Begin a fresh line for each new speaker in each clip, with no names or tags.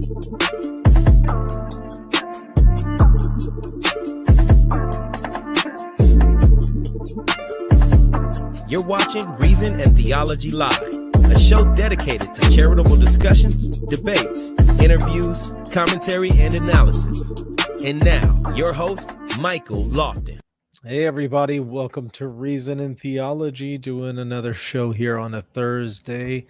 You're watching Reason and Theology Live, a show dedicated to charitable discussions, debates, interviews, commentary, and analysis. And now, your host, Michael Lofton.
Hey, everybody. Welcome to Reason and Theology, doing another show here on a Thursday.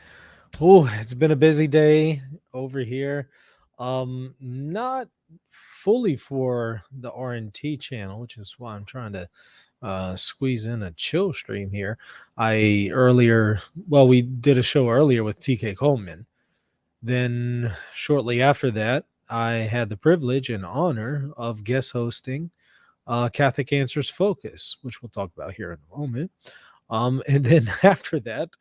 Oh, it's been a busy day over here. Not fully for the RNT channel, which is why I'm trying to squeeze in a chill stream here. We did a show earlier with TK Coleman. Then shortly after that, I had the privilege and honor of guest hosting Catholic Answers Focus, which we'll talk about here in a moment. And then after that,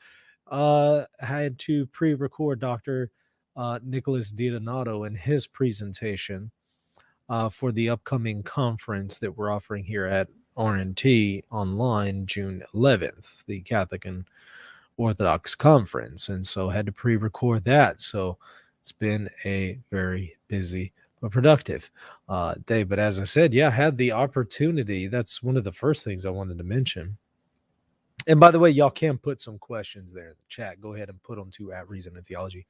I had to pre-record Dr. Nicholas DiDonato and his presentation for the upcoming conference that we're offering here at RNT online June 11th, the Catholic and Orthodox conference. And so I had to pre-record that. So it's been a very busy but productive day. But as I said, I had the opportunity. That's one of the first things I wanted to mention. And by the way, y'all can put some questions there in the chat. Go ahead and put them to @Reason and Theology.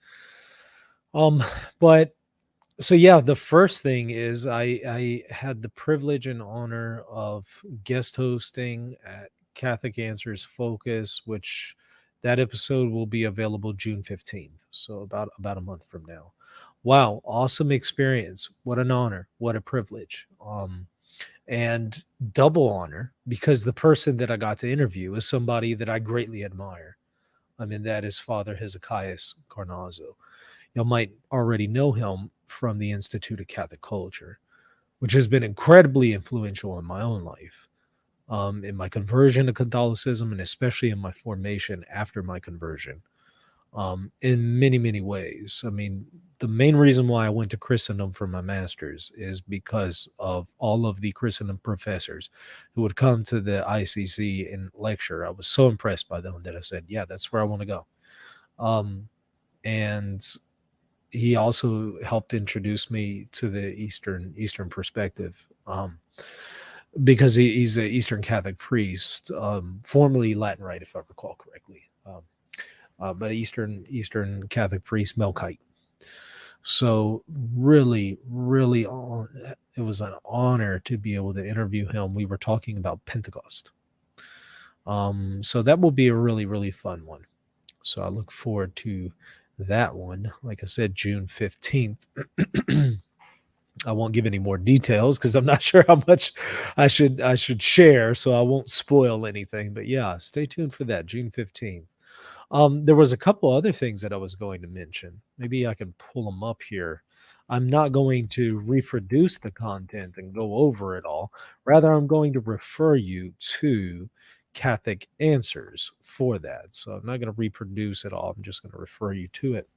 The first thing is I had the privilege and honor of guest hosting at Catholic Answers Focus, which that episode will be available June 15th. So about a month from now. Wow. Awesome experience. What an honor. What a privilege. And double honor, because the person that I got to interview is somebody that I greatly admire. That is Father Hezekiah Carnazzo. You might already know him from the Institute of Catholic Culture, which has been incredibly influential in my own life, in my conversion to Catholicism, and especially in my formation after my conversion, in many, many ways. The main reason why I went to Christendom for my master's is because of all of the Christendom professors who would come to the ICC and lecture. I was so impressed by them that I said, that's where I want to go. And he also helped introduce me to the Eastern perspective, because he's an Eastern Catholic priest, formerly Latin Rite, if I recall correctly, but Eastern Catholic priest, Melkite. So really, really, it was an honor to be able to interview him. We were talking about Pentecost. So that will be a really, really fun one. So I look forward to that one. Like I said, June 15th. I won't give any more details because I'm not sure how much I should share, so I won't spoil anything. But stay tuned for that, June 15th. There was a couple other things that I was going to mention. Maybe I can pull them up here. I'm not going to reproduce the content and go over it all. Rather, I'm going to refer you to Catholic Answers for that. So I'm not going to reproduce it all. I'm just going to refer you to it.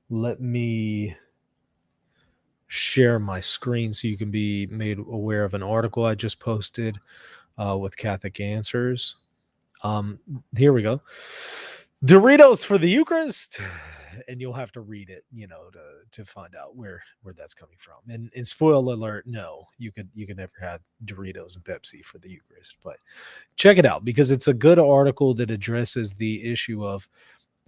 Let me share my screen so you can be made aware of an article I just posted with Catholic Answers. Here we go. Doritos for the Eucharist. And you'll have to read it, to find out where that's coming from. And spoiler alert, no, you can never have Doritos and Pepsi for the Eucharist. But check it out, because it's a good article that addresses the issue of,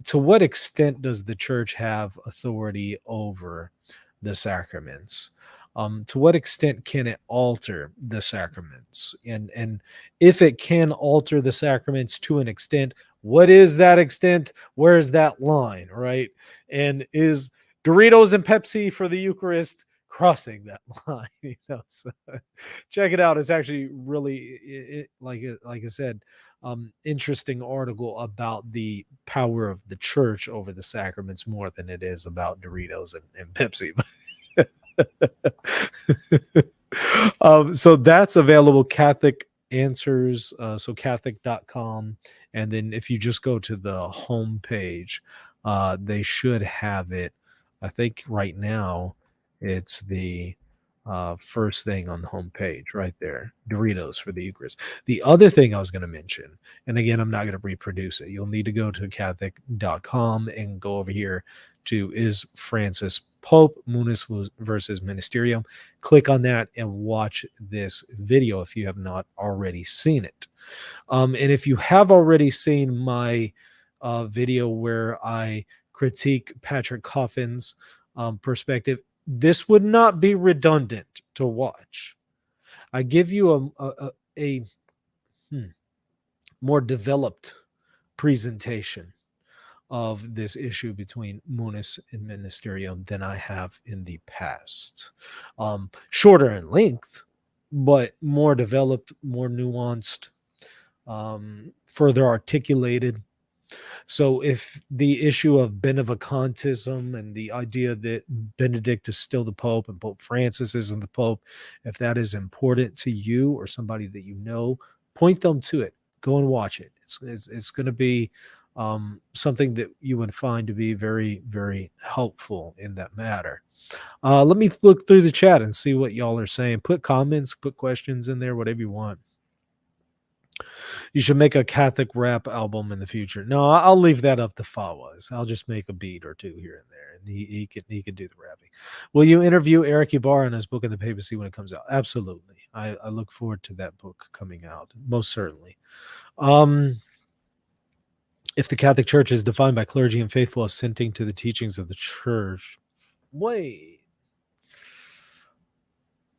to what extent does the church have authority over the sacraments? To what extent can it alter the sacraments? And if it can alter the sacraments to an extent, what is that extent? Where is that line, right? And is Doritos and Pepsi for the Eucharist crossing that line? So check it out. It's actually really, like I said, interesting article about the power of the church over the sacraments more than it is about Doritos and Pepsi. So that's available, Catholic Answers, so Catholic.com. And then if you just go to the home page, they should have it. I think right now it's the first thing on the homepage right there. Doritos for the Eucharist. The other thing I was going to mention, and again, I'm not going to reproduce it. You'll need to go to Catholic.com and go over here to Is Francis Pope, Munus versus Magisterium. Click on that and watch this video if you have not already seen it. And if you have already seen my video where I critique Patrick Coffin's perspective, this would not be redundant to watch. I give you a more developed presentation of this issue between Munus and Magisterium than I have in the past. Shorter in length, but more developed, more nuanced, further articulated. So if the issue of benevacantism and the idea that Benedict is still the Pope and Pope Francis isn't the Pope, if that is important to you or somebody that you know, point them to it. Go and watch it. It's going to be something that you would find to be very, very helpful in that matter. Let me look through the chat and see what y'all are saying. Put comments, put questions in there, whatever you want. You should make a Catholic rap album in the future. No, I'll leave that up to Fawaz. I'll just make a beat or two here and there, and he can do the rapping. Will you interview Eric Ibarra in his book in the papacy when it comes out? Absolutely. I look forward to that book coming out, most certainly. If the Catholic Church is defined by clergy and faithful assenting to the teachings of the Church, wait.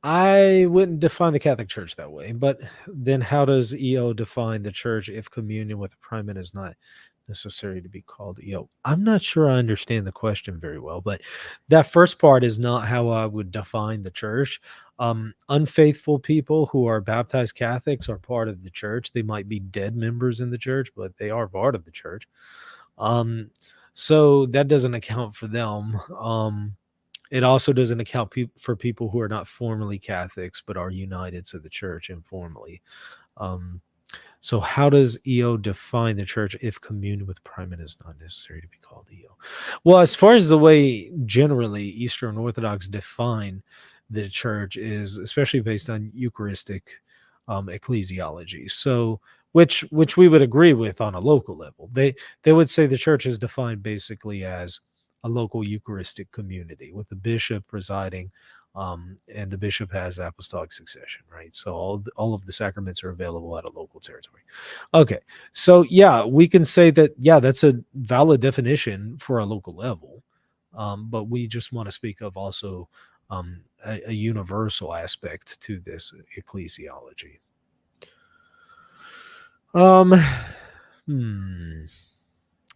I wouldn't define the Catholic Church that way, but then how does EO define the Church if communion with the primate is not necessary to be called EO? I'm not sure I understand the question very well, but that first part is not how I would define the Church. Unfaithful people who are baptized Catholics are part of the Church. They might be dead members in the Church, but they are part of the Church. So that doesn't account for them. It also doesn't account for people who are not formally Catholics but are united to the Church informally. So how does EO define the Church if communion with primate is not necessary to be called EO? Well, as far as the way generally Eastern Orthodox define the Church is especially based on Eucharistic ecclesiology. So which we would agree with on a local level. They would say the Church is defined basically as a local Eucharistic community with the bishop presiding, and the bishop has apostolic succession, right? So all of the sacraments are available at a local territory. Okay, so yeah, we can say that, yeah, that's a valid definition for a local level, but we just want to speak of also a universal aspect to this ecclesiology.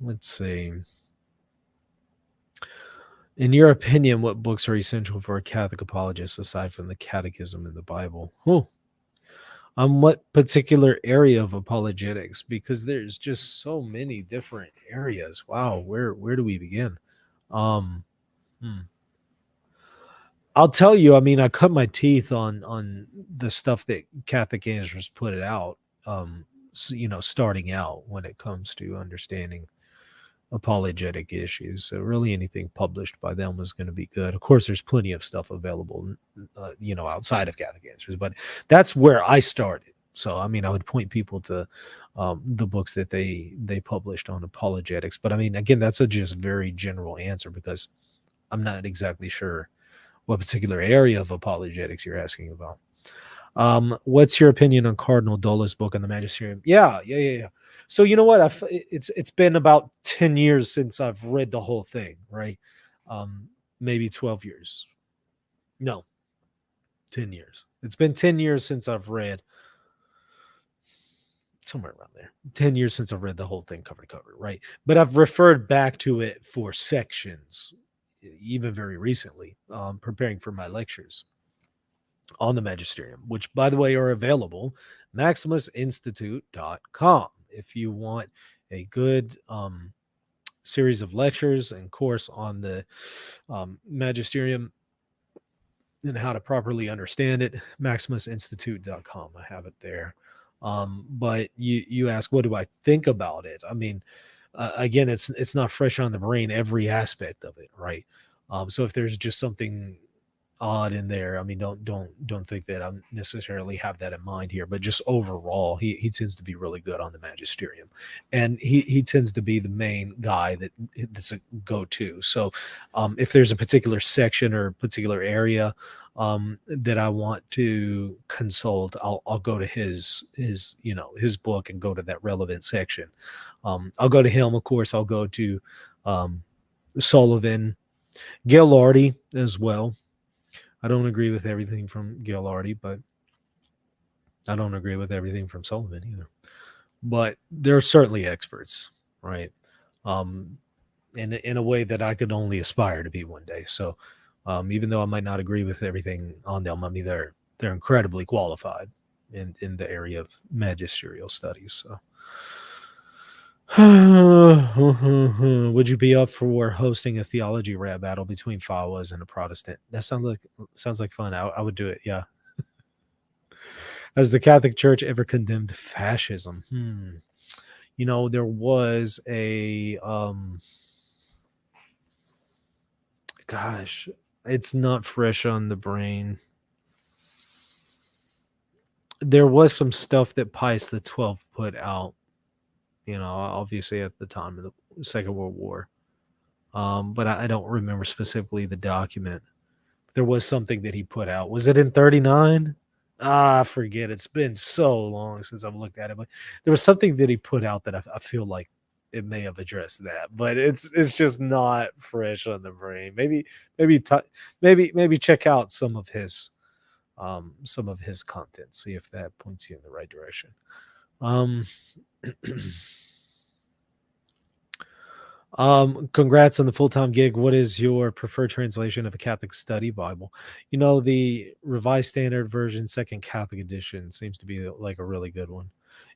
Let's see. In your opinion, what books are essential for a Catholic apologist aside from the Catechism and the Bible? What particular area of apologetics? Because there's just so many different areas. Wow, where do we begin? I'll tell you, I mean, I cut my teeth on the stuff that Catholic Answers put it out, starting out when it comes to understanding apologetic issues. So really anything published by them was going to be good. Of course, there's plenty of stuff available, outside of Catholic Answers, but that's where I started. So, I mean, I would point people to the books that they published on apologetics. But I mean, again, that's a just very general answer because I'm not exactly sure what particular area of apologetics you're asking about. What's your opinion on Cardinal Dola's book on the Magisterium? Yeah. So you know what? It's been about 10 years since I've read the whole thing, right? Maybe 12 years. No, 10 years. It's been 10 years since I've read, somewhere around there. 10 years since I've read the whole thing cover to cover, right? But I've referred back to it for sections, even very recently, preparing for my lectures on the Magisterium, which, by the way, are available maximusinstitute.com. If you want a good series of lectures and course on the Magisterium and how to properly understand it, maximusinstitute.com. I have it there. But you ask, what do I think about it? I mean, again, it's not fresh on the brain, every aspect of it, right? So if there's just something odd in there. I mean, don't think that I necessarily have that in mind here, but just overall, he tends to be really good on the Magisterium, and he tends to be the main guy that's a go-to. So, if there's a particular section or particular area that I want to consult, I'll go to his book and go to that relevant section. I'll go to him, of course. I'll go to Sullivan, Ghilardi as well. I don't agree with everything from Ghilardi, but I don't agree with everything from Sullivan either. But they're certainly experts, right? In a way that I could only aspire to be one day. So, even though I might not agree with everything on them, I mean they're incredibly qualified in the area of magisterial studies. So. Would you be up for hosting a theology rap battle between Fawas and a Protestant? That sounds like fun. I would do it. Yeah. Has the Catholic Church ever condemned fascism? There was a gosh, it's not fresh on the brain. There was some stuff that Pius XII put out, obviously at the time of the Second World War. But I don't remember specifically the document. There was something that he put out. Was it in 39? I forget. It's been so long since I've looked at it. But there was something that he put out that I feel like it may have addressed that, but it's just not fresh on the brain. Maybe check out some of his content. See if that points you in the right direction. Congrats on the full-time gig. What is your preferred translation of a Catholic study Bible? The Revised Standard Version, Second Catholic Edition seems to be like a really good one.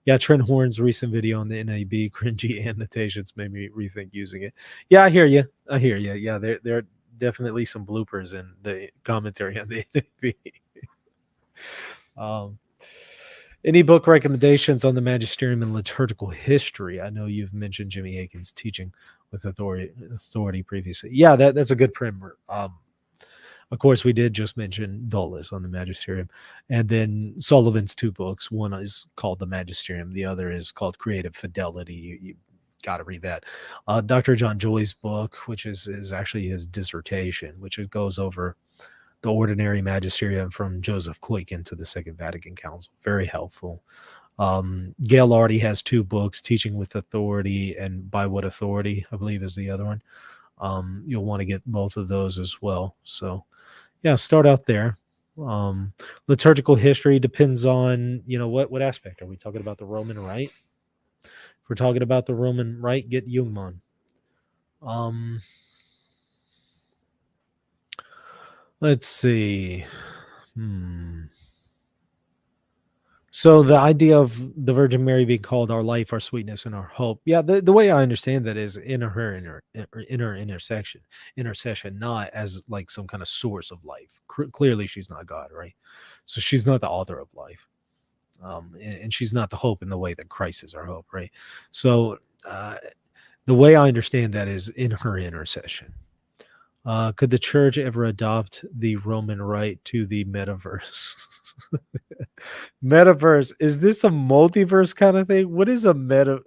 Yeah, Trent Horn's recent video on the NAB cringy annotations made me rethink using it. Yeah, I hear you. Yeah, there are definitely some bloopers in the commentary on the NAB. Any book recommendations on the Magisterium and liturgical history? I know you've mentioned Jimmy Akin's teaching with authority previously. Yeah, that's a good primer. Of course, we did just mention Dola's on the Magisterium, and then Sullivan's two books. One is called the Magisterium. The other is called Creative Fidelity. You got to read that. Dr. John Joy's book, which is actually his dissertation, which it goes over the ordinary magisterium from Joseph Clayton to the Second Vatican Council. Very helpful. Ghilardi has two books, Teaching with Authority and By What Authority, I believe is the other one. You'll want to get both of those as well. So, yeah, start out there. Liturgical history depends on, what aspect. Are we talking about the Roman Rite? If we're talking about the Roman Rite, get Jungmann. Let's see. So the idea of the Virgin Mary being called our life, our sweetness, and our hope. Yeah, the way I understand that is in her intercession, not as like some kind of source of life. Clearly, she's not God, right? So she's not the author of life, and she's not the hope in the way that Christ is our hope, right? So the way I understand that is in her intercession. Could the church ever adopt the Roman Rite to the metaverse? Metaverse, is this a multiverse kind of thing? What is a meta?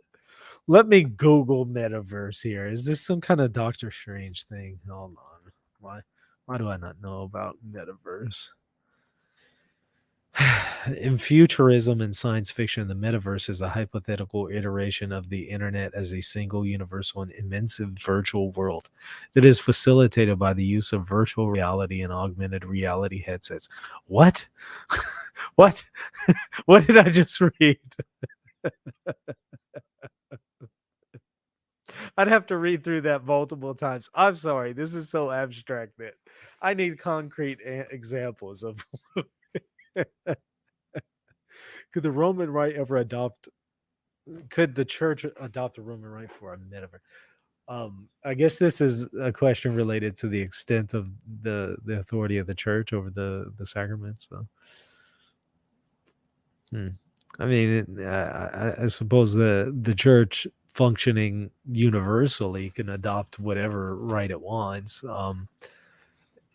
Let me Google metaverse here. Is this some kind of Doctor Strange thing? Hold on. Why do I not know about metaverse? In futurism and science fiction, the metaverse is a hypothetical iteration of the internet as a single, universal, and immense virtual world that is facilitated by the use of virtual reality and augmented reality headsets. What? What? What did I just read? I'd have to read through that multiple times. I'm sorry. This is so abstract that I need concrete examples of. Could the Roman Rite ever could the church adopt a Roman Rite for a metaverse? I guess this is a question related to the extent of the authority of the church over the sacraments. So. I mean, I suppose the church functioning universally can adopt whatever rite it wants.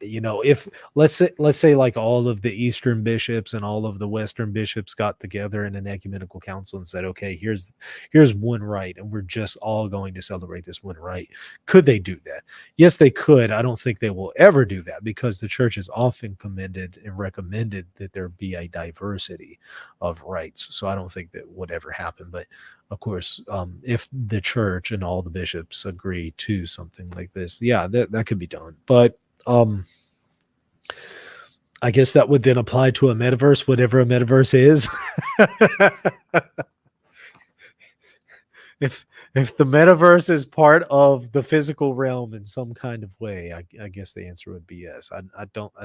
if let's say like all of the Eastern bishops and all of the Western bishops got together in an ecumenical council and said, okay, here's one rite, and we're just all going to celebrate this one rite. Could they do that? Yes, they could. I don't think they will ever do that, because the church has often commended and recommended that there be a diversity of rites. So I don't think that would ever happen. But of course, if the church and all the bishops agree to something like this, yeah, that could be done. But I guess that would then apply to a metaverse, whatever a metaverse is. if the metaverse is part of the physical realm in some kind of way, I guess the answer would be yes. I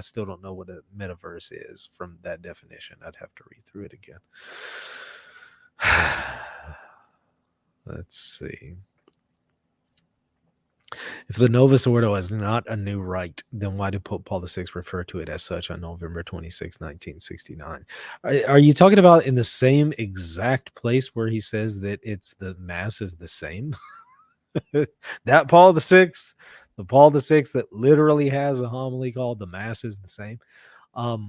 still don't know what a metaverse is from that definition. I'd have to read through it again. Let's see. If the Novus Ordo is not a new rite, then why did Pope Paul VI refer to it as such on November 26, 1969? Are you talking about in the same exact place where he says that the Mass is the same? That Paul VI, the Paul VI that literally has a homily called "The Mass is the Same." Let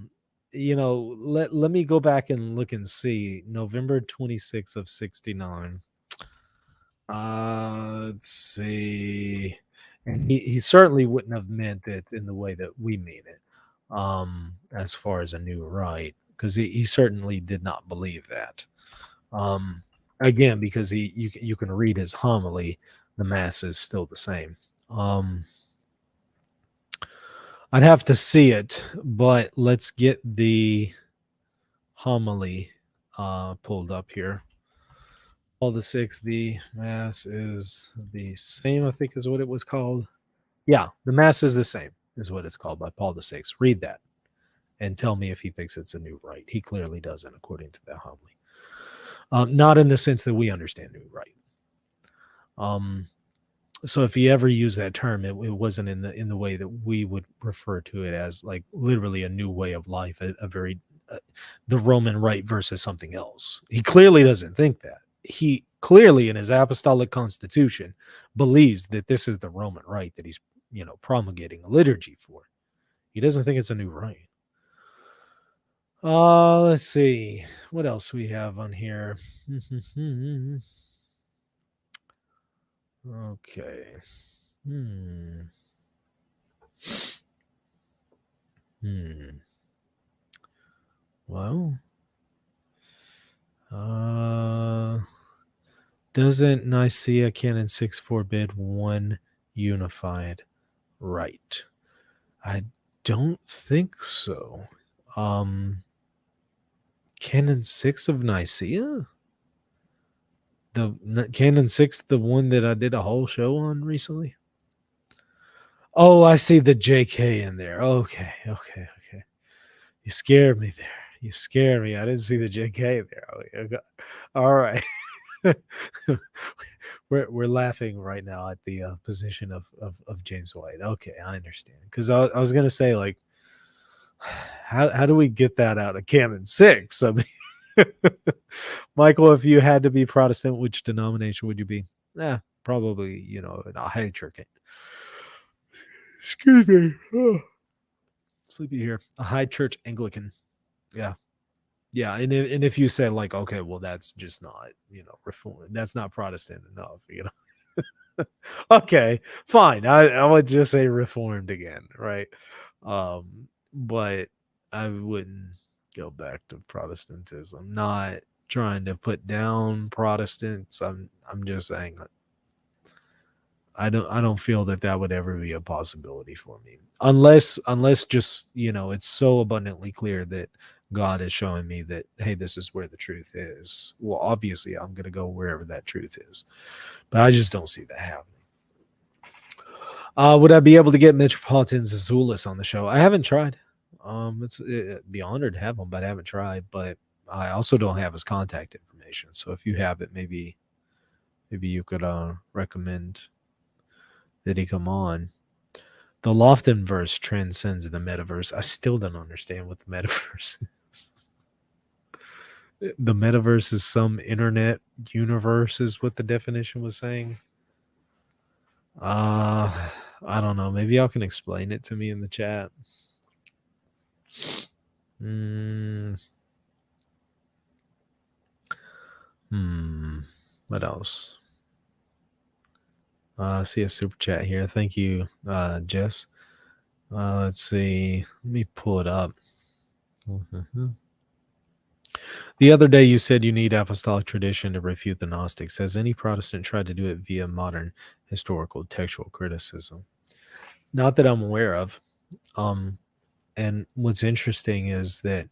me go back and look and see. November 26th of 69. Let's see. And he certainly wouldn't have meant it in the way that we mean it, as far as a new rite, because he certainly did not believe that. Again, because you can read his homily, the Mass is still the same. I'd have to see it, but let's get the homily pulled up here. Paul VI, the Mass is the same, I think is what it was called. Yeah, the Mass is the same, is what it's called by Paul VI. Read that and tell me if he thinks it's a new rite. He clearly doesn't, according to that homily. Not in the sense that we understand new rite. So if he ever used that term, it wasn't in the way that we would refer to it as, like, literally a new way of life, the Roman rite versus something else. He clearly doesn't think that. He clearly, in his apostolic constitution, believes that this is the Roman rite that he's promulgating a liturgy for. He doesn't think it's a new rite. Let's see what else we have on here. Okay. Well, doesn't Nicaea Canon 6 forbid one unified rite? I don't think so. Canon 6 of Nicaea? The Canon 6, the one that I did a whole show on recently? Oh, I see the JK in there. Okay. You scared me there. You scared me. I didn't see the JK there. All right. We're laughing right now at the position of James White. Okay, I understand. Because I was going to say, like, how do we get that out of Canon 6? I mean, Michael, if you had to be Protestant, which denomination would you be? Probably, in a high church. Excuse me. Oh. Sleepy here. A high church Anglican. Yeah. And if you say, like, okay, well, that's just not, Reformed. That's not Protestant enough, Okay, fine. I would just say Reformed again, right? But I wouldn't go back to Protestantism. Not trying to put down Protestants. I'm just saying that I don't feel that would ever be a possibility for me, unless just it's so abundantly clear that God is showing me that, hey, this is where the truth is. Well, obviously, I'm going to go wherever that truth is, but I just don't see that happening. Would I be able to get Metropolitan's Zoolos on the show? I haven't tried. It'd be honored to have him, but I haven't tried. But I also don't have his contact information. So if you have it, maybe you could recommend that he come on. The Lofton verse transcends the metaverse. I still don't understand what the metaverse is. The metaverse is some internet universe, is what the definition was saying. I don't know. Maybe y'all can explain it to me in the chat. What else? I see a super chat here. Thank you, Jess. Let's see. Let me pull it up. The other day you said you need apostolic tradition to refute the Gnostics. Has any Protestant tried to do it via modern historical textual criticism? Not that I'm aware of. And what's interesting is that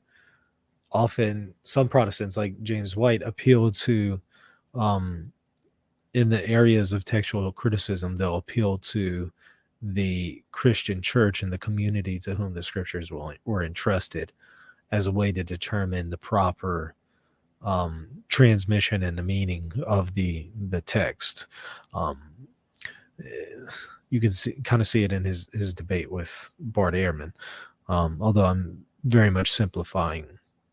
often some Protestants, like James White, appeal to, in the areas of textual criticism, they'll appeal to the Christian church and the community to whom the scriptures were entrusted as a way to determine the proper transmission and the meaning of the text. You can kind of see it in his debate with Bart Ehrman, although I'm very much simplifying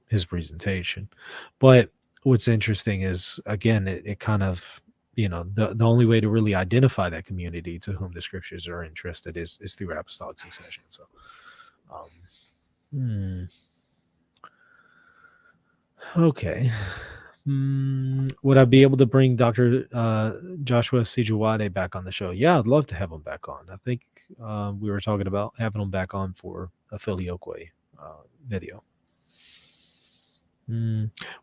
his presentation. But what's interesting is, again, it kind of, the only way to really identify that community to whom the scriptures are interested is through apostolic succession. So, okay. Would I be able to bring Dr. Joshua Sijuwade back on the show? Yeah, I'd love to have him back on. I think we were talking about having him back on for a Filioque video.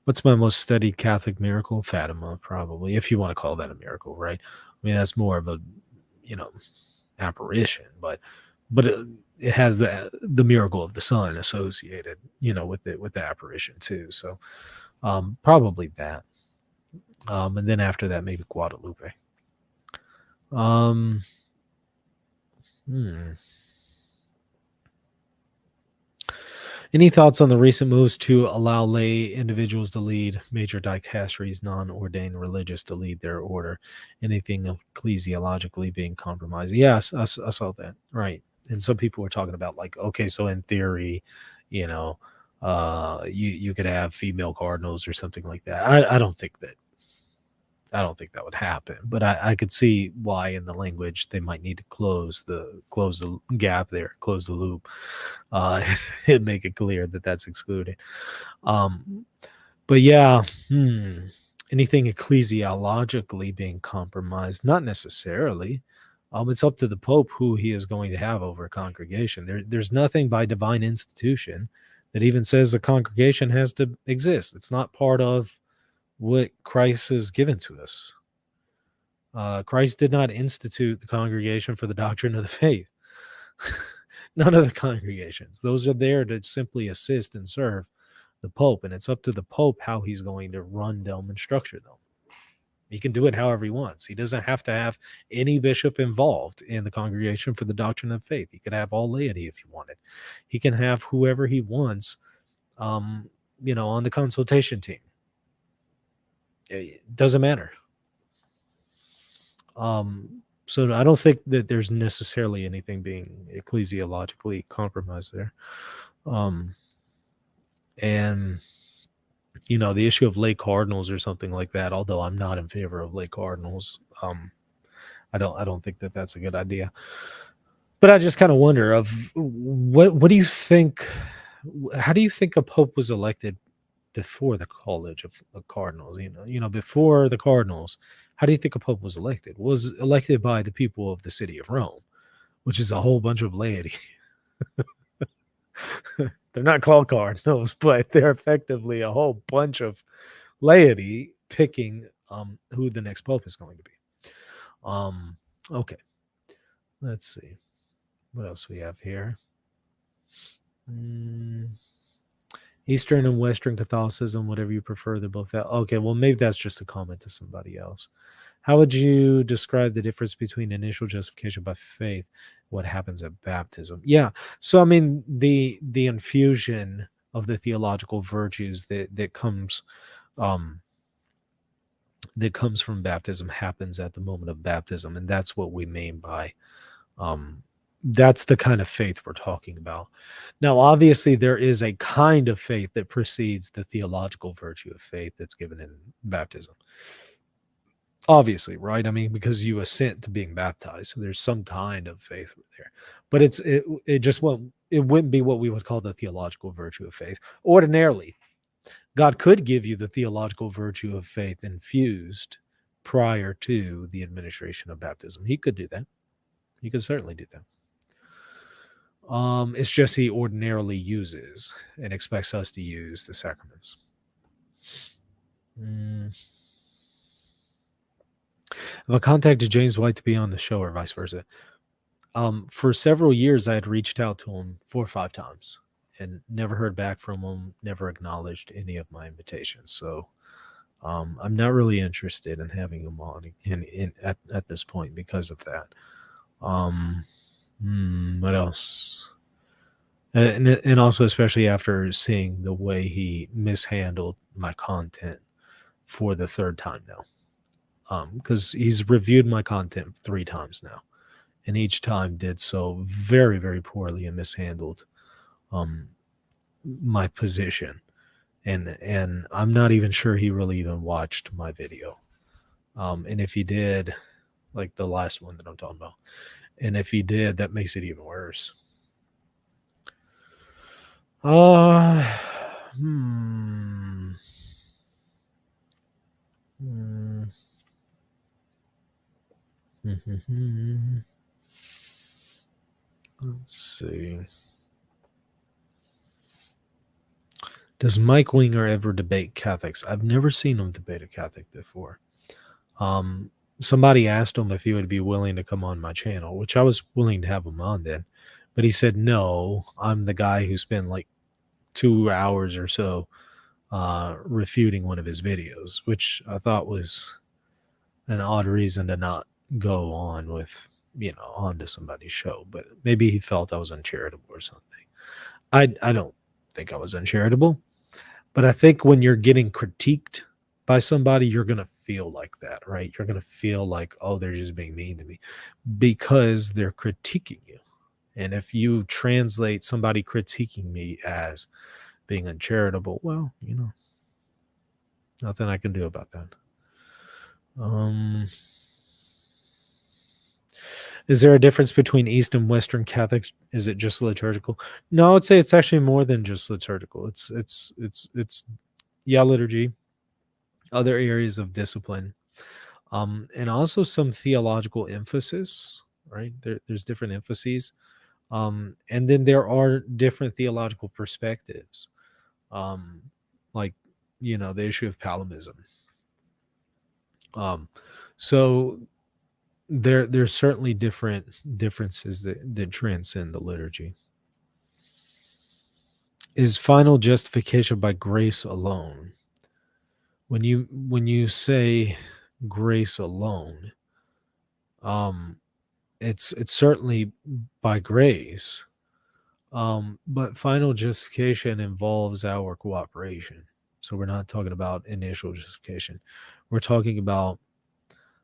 What's my most studied Catholic miracle? Fatima, probably, if you want to call that a miracle, right? I mean, that's more of a, apparition, but it has the miracle of the sun associated, with the apparition too. So probably that. And then after that, maybe Guadalupe. Any thoughts on the recent moves to allow lay individuals to lead major dicasteries, non-ordained religious to lead their order? Anything ecclesiologically being compromised? Yes, I saw that. Right. And some people were talking about, like, okay, so in theory, you could have female cardinals or something like that. I don't think that would happen, but I could see why in the language they might need to close the gap there, close the loop, and make it clear that that's excluded. But yeah, anything ecclesiologically being compromised, not necessarily. It's up to the Pope who he is going to have over a congregation. There's nothing by divine institution that even says a congregation has to exist. It's not part of what Christ has given to us. Christ did not institute the congregation for the doctrine of the faith. None of the congregations. Those are there to simply assist and serve the Pope, and it's up to the Pope how he's going to run them and structure them. He can do it however he wants. He doesn't have to have any bishop involved in the congregation for the doctrine of faith. He could have all laity if he wanted. He can have whoever he wants, on the consultation team. It doesn't matter. So I don't think that there's necessarily anything being ecclesiologically compromised there. And the issue of lay cardinals or something like that, although I'm not in favor of lay cardinals, I don't think that that's a good idea. But I just kind of wonder what do you think? How do you think a pope was elected before the College of Cardinals? Before the Cardinals, how do you think a pope was elected? Was elected by the people of the city of Rome, which is a whole bunch of laity. They're not called cardinals, but they're effectively a whole bunch of laity picking who the next pope is going to be. Okay. Let's see. What else we have here? Eastern and Western Catholicism, whatever you prefer, they're both out. Okay, well, maybe that's just a comment to somebody else. How would you describe the difference between initial justification by faith, what happens at baptism? Yeah, so I mean, the infusion of the theological virtues that comes from baptism happens at the moment of baptism, and that's what we mean by that's the kind of faith we're talking about. Now, obviously, there is a kind of faith that precedes the theological virtue of faith that's given in baptism. obviously, right? I mean, because you assent to being baptized, so there's some kind of faith there. But it just wouldn't be what we would call the theological virtue of faith. Ordinarily, God could give you the theological virtue of faith infused prior to the administration of baptism. He could do that. He could certainly do that. It's just he ordinarily uses and expects us to use the sacraments. Have I contacted James White to be on the show or vice versa? For several years, I had reached out to him 4 or 5 times and never heard back from him, never acknowledged any of my invitations. So I'm not really interested in having him on at this point because of that. What else? And also, especially after seeing the way he mishandled my content for the 3rd time now. Because he's reviewed my content 3 times now, and each time did so very, very poorly and mishandled my position. And I'm not even sure he really even watched my video. And if he did, like the last one that I'm talking about, and if he did, that makes it even worse. Let's see. Does Mike Winger ever debate Catholics? I've never seen him debate a Catholic before. Somebody asked him if he would be willing to come on my channel, which I was willing to have him on then. But he said, no, I'm the guy who spent like 2 hours or so refuting one of his videos, which I thought was an odd reason to not go on with, onto somebody's show. But maybe he felt I was uncharitable or something. I don't think I was uncharitable, but I think when you're getting critiqued by somebody, you're going to feel like that, right? You're going to feel like, oh, they're just being mean to me because they're critiquing you. And if you translate somebody critiquing me as being uncharitable, well, nothing I can do about that. Is there a difference between East and Western Catholics? Is it just liturgical? No, I would say it's actually more than just liturgical. It's liturgy, other areas of discipline, and also some theological emphasis, right? There's different emphases. And then there are different theological perspectives, like, the issue of Palimism. So there's certainly different differences that transcend the liturgy. Is final justification by grace alone? When you say grace alone, it's certainly by grace, but final justification involves our cooperation. So we're not talking about initial justification. We're talking about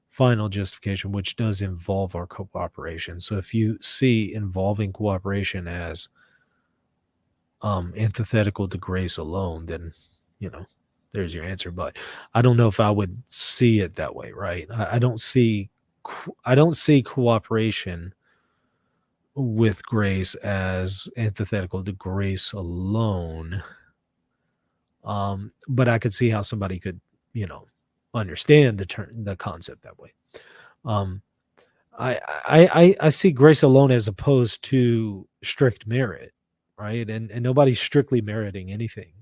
final justification, which does involve our cooperation. So if you see involving cooperation as antithetical to grace alone, then there's your answer. But I don't know if I would see it that way, right? I don't see cooperation with grace as antithetical to grace alone. But I could see how somebody could, understand the concept that way. I see grace alone as opposed to strict merit, right? And nobody's strictly meriting anything.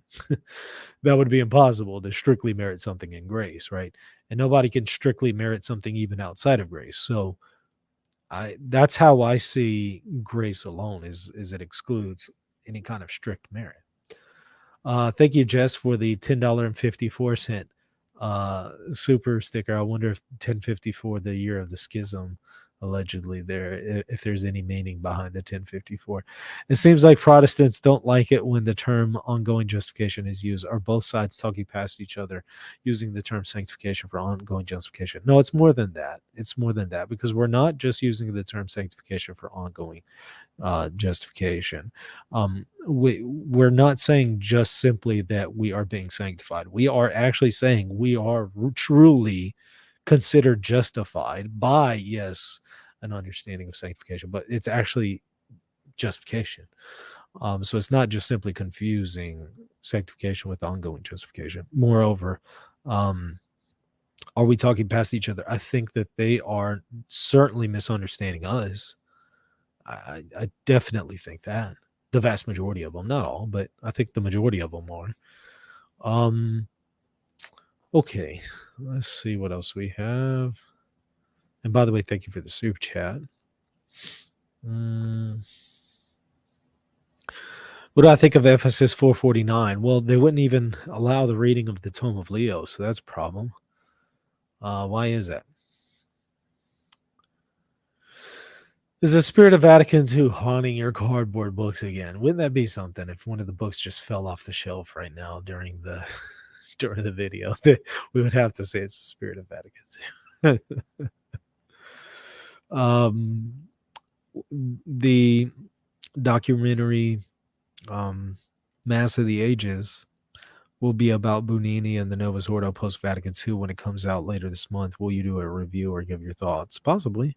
That would be impossible to strictly merit something in grace, right? And nobody can strictly merit something even outside of grace. So that's how I see grace alone, is it excludes any kind of strict merit. Thank you, Jess, for the $10.54 super sticker. I wonder if 1054, the year of the schism, allegedly there, if there's any meaning behind the 1054. It seems like Protestants don't like it when the term ongoing justification is used. Are both sides talking past each other using the term sanctification for ongoing justification? No, it's more than that. It's more than that, because we're not just using the term sanctification for ongoing justification. We're not saying just simply that we are being sanctified. We are actually saying we are truly considered justified by, yes, an understanding of sanctification, but it's actually justification. So it's not just simply confusing sanctification with ongoing justification. Moreover, are we talking past each other? I think that they are certainly misunderstanding us. I definitely think that. The vast majority of them, not all, but I think the majority of them are. Okay, let's see what else we have. And by the way, thank you for the super chat. What do I think of Ephesus 449? Well, they wouldn't even allow the reading of the Tome of Leo, so that's a problem. Why is that? Is the spirit of Vatican II haunting your cardboard books again? Wouldn't that be something if one of the books just fell off the shelf right now during the during the video? We would have to say it's the spirit of Vatican II. The documentary Mass of the Ages will be about Bunini and the Novus Ordo post Vatican II when it comes out later this month. Will you do a review or give your thoughts? Possibly.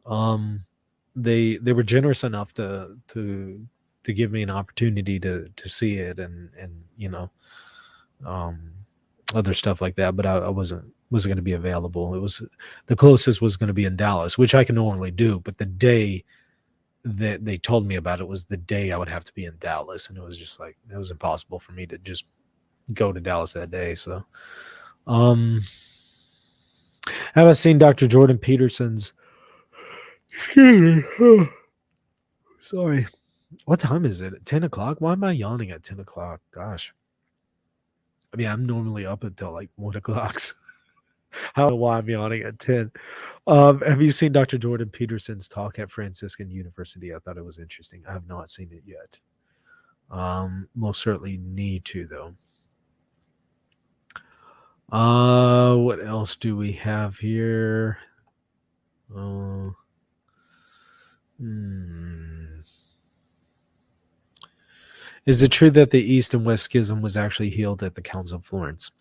They were generous enough to give me an opportunity to see it and other stuff like that, but I wasn't going to be available. It was the closest was going to be in Dallas, which I can normally do, but the day that they told me about it was the day I would have to be in Dallas, and it was just like it was impossible for me to just go to Dallas that day. So have I seen Dr. Jordan Peterson's sorry, what time is it? 10 o'clock? Why am I yawning at 10 o'clock? Gosh, I mean, I'm normally up until like 1 o'clock. So I don't know why I'm yawning at 10. Have you seen Dr. Jordan Peterson's talk at Franciscan University? I thought it was interesting. I have not seen it yet. Most certainly need to, though. What else do we have here? Is it true that the East and West Schism was actually healed at the Council of Florence?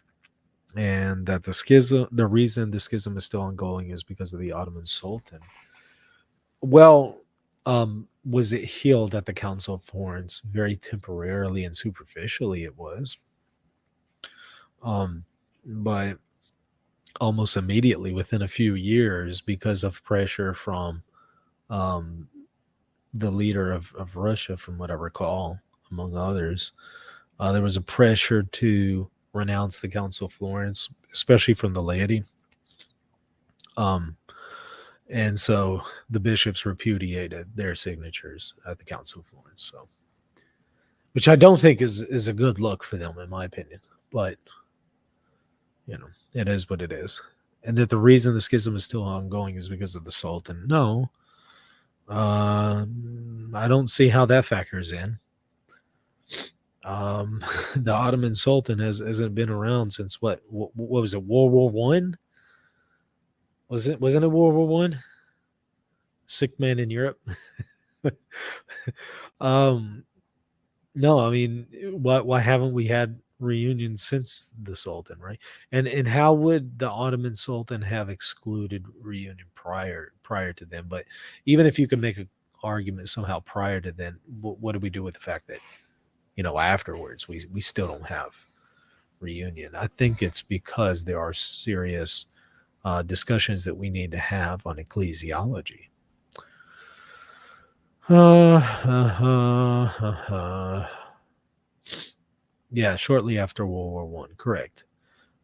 And that the reason the schism is still ongoing is because of the Ottoman Sultan. Well, was it healed at the Council of Florence? Very temporarily and superficially it was. But almost immediately, within a few years, because of pressure from the leader of Russia, from what I recall, among others, there was a pressure to renounce the Council of Florence, especially from the laity. And so the bishops repudiated their signatures at the Council of Florence. So, which I don't think is a good look for them, in my opinion. But, it is what it is. And that the reason the schism is still ongoing is because of the Sultan. No. I don't see how that factors in. The Ottoman Sultan hasn't been around since what was it, World War One? Wasn't it World War One? Sick man in Europe. No, I mean, why haven't we had reunions since the Sultan, right? And how would the Ottoman Sultan have excluded reunion prior to them? But even if you could make an argument somehow prior to then, what do we do with the fact that afterwards we still don't have reunion? I think it's because there are serious discussions that we need to have on ecclesiology. Yeah, shortly after World War One, correct.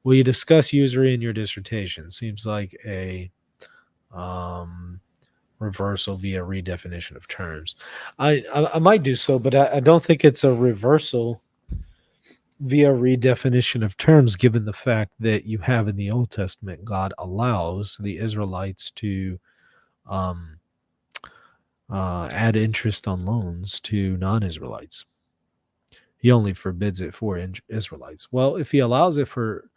Will you discuss usury in your dissertation? Seems like a reversal via redefinition of terms. I might do so, but I don't think it's a reversal via redefinition of terms, given the fact that you have in the Old Testament, God allows the Israelites to add interest on loans to non-Israelites. He only forbids it for Israelites. Well, if he allows it for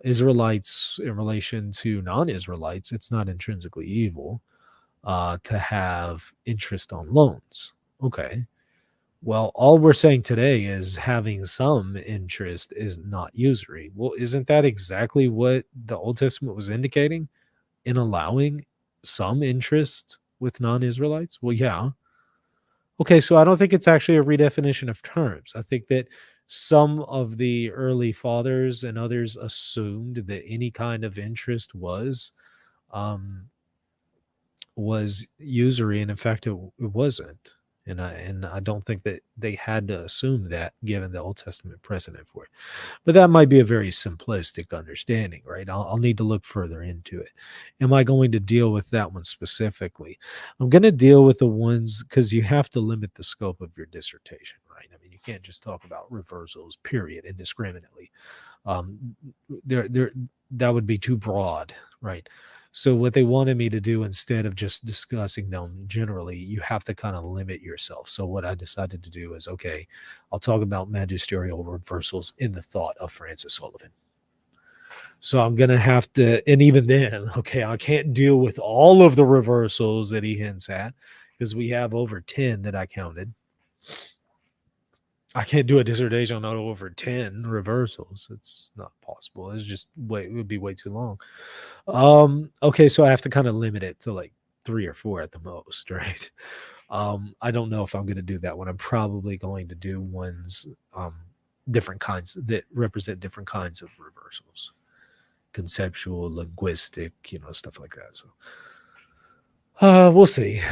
Israelites in relation to non-Israelites, it's not intrinsically evil to have interest on loans. Okay. Well, all we're saying today is having some interest is not usury. Well, isn't that exactly what the Old Testament was indicating in allowing some interest with non-Israelites? Well, yeah. Okay, so I don't think it's actually a redefinition of terms. I think that some of the early fathers and others assumed that any kind of interest um, was usury, and in fact, it wasn't. And I don't think that they had to assume that, given the Old Testament precedent for it. But that might be a very simplistic understanding, right? I'll need to look further into it. Am I going to deal with that one specifically? I'm going to deal with the ones because you have to limit the scope of your dissertation, right? I mean, you can't just talk about reversals, period, indiscriminately. Um, there, that would be too broad, right? So what they wanted me to do, instead of just discussing them generally, you have to kind of limit yourself. So what I decided to do is, okay, I'll talk about magisterial reversals in the thought of Francis Sullivan. So I'm going to have to, and even then, okay, I can't deal with all of the reversals that he hints at, because we have over 10 that I counted. I can't do a dissertation on over 10 reversals. It's not possible. It's just it would be way too long. Okay, so I have to kind of limit it to like 3 or 4 at the most, right? I don't know if I'm going to do that one. I'm probably going to do ones, different kinds that represent different kinds of reversals, conceptual, linguistic, stuff like that. So, we'll see.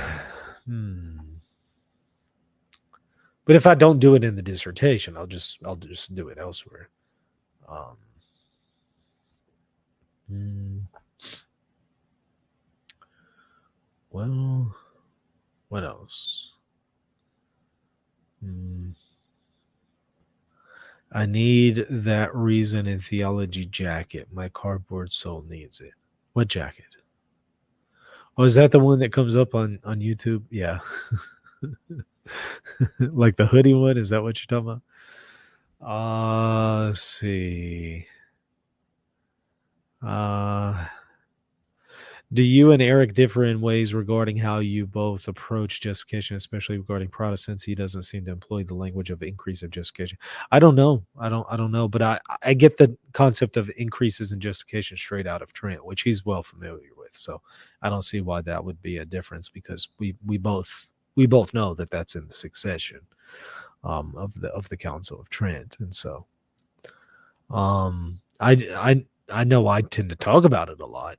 But if I don't do it in the dissertation, I'll just do it elsewhere. Well, what else? I need that Reason in Theology jacket. My cardboard soul needs it. What jacket? Oh, is that the one that comes up on YouTube? Yeah. Like the hoodie one? Is that what you're talking about? Let's see. Do you and Eric differ in ways regarding how you both approach justification, especially regarding Protestants? He doesn't seem to employ the language of increase of justification. I don't know. I don't know, but I get the concept of increases in justification straight out of Trent, which he's well familiar with. So I don't see why that would be a difference, because we both know that that's in the succession of the Council of Trent, and so I know I tend to talk about it a lot.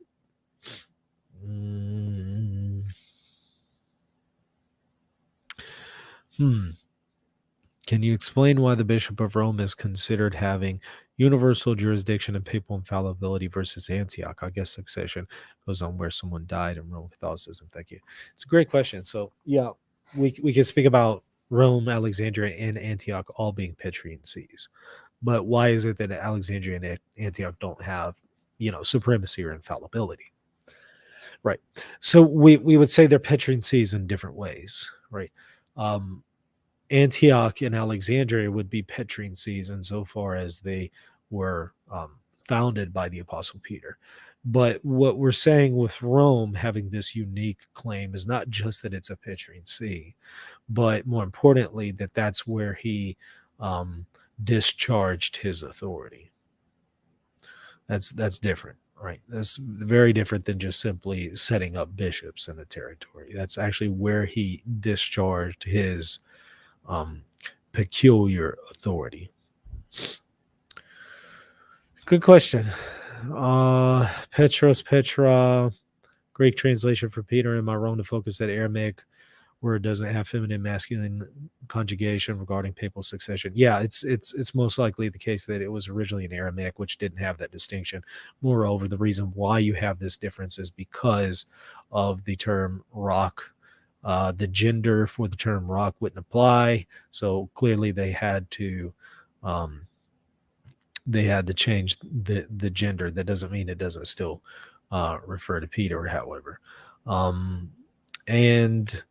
Can you explain why the Bishop of Rome is considered having universal jurisdiction and papal infallibility versus Antioch? I guess succession goes on where someone died in Roman Catholicism. Thank you. It's a great question. So, yeah, we can speak about Rome, Alexandria, and Antioch all being Petrine sees. But why is it that Alexandria and Antioch don't have, supremacy or infallibility? Right. So we would say they're Petrine sees in different ways, right? Antioch and Alexandria would be Petrine sees insofar as they were founded by the Apostle Peter. But what we're saying with Rome having this unique claim is not just that it's a Petrine see, but more importantly, that that's where he discharged his authority. That's different, right? That's very different than just simply setting up bishops in a territory. That's actually where he discharged his peculiar authority. Good question. Petra, Greek translation for Peter. Am I wrong to focus that Aramaic word doesn't have feminine masculine conjugation regarding papal succession? Yeah, it's most likely the case that it was originally in Aramaic, which didn't have that distinction. Moreover, the reason why you have this difference is because of the term rock. The gender for the term rock wouldn't apply, so clearly they had to change the gender. That doesn't mean it doesn't still refer to Peter, however. And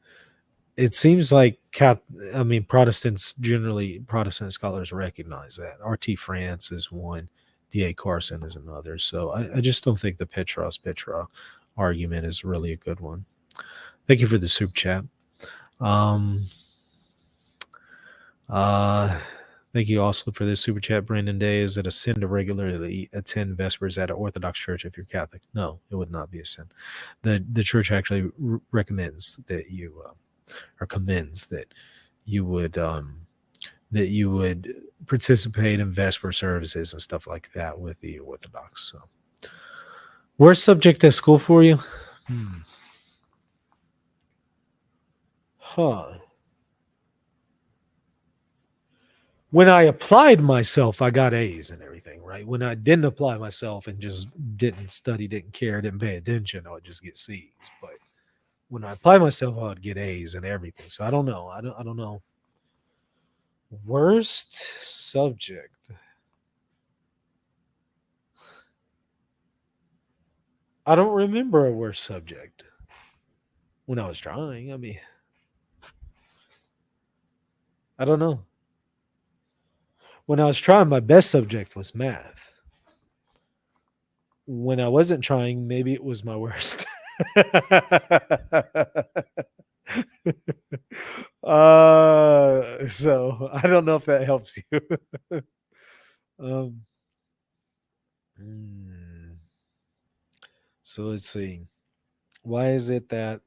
it seems like Protestant scholars recognize that. R.T. France is one, D.A. Carson is another. So I just don't think the Petra argument is really a good one. Thank you for the soup chat. Thank you also for this super chat, Brandon Day. Is it a sin to regularly attend Vespers at an Orthodox church if you're Catholic? No, it would not be a sin. The church actually recommends that you, or commends that you would participate in Vesper services and stuff like that with the Orthodox. So, worst subject at school for you? Huh. When I applied myself, I got A's and everything, right? When I didn't apply myself and just didn't study, didn't care, didn't pay attention, I would just get C's. But when I applied myself, I would get A's and everything. So I don't know. I don't know. Worst subject. I don't remember a worst subject when I was trying. I mean, I don't know. When I was trying, my best subject was math. When I wasn't trying, maybe it was my worst. So I don't know if that helps you. um, so let's see. Why is it that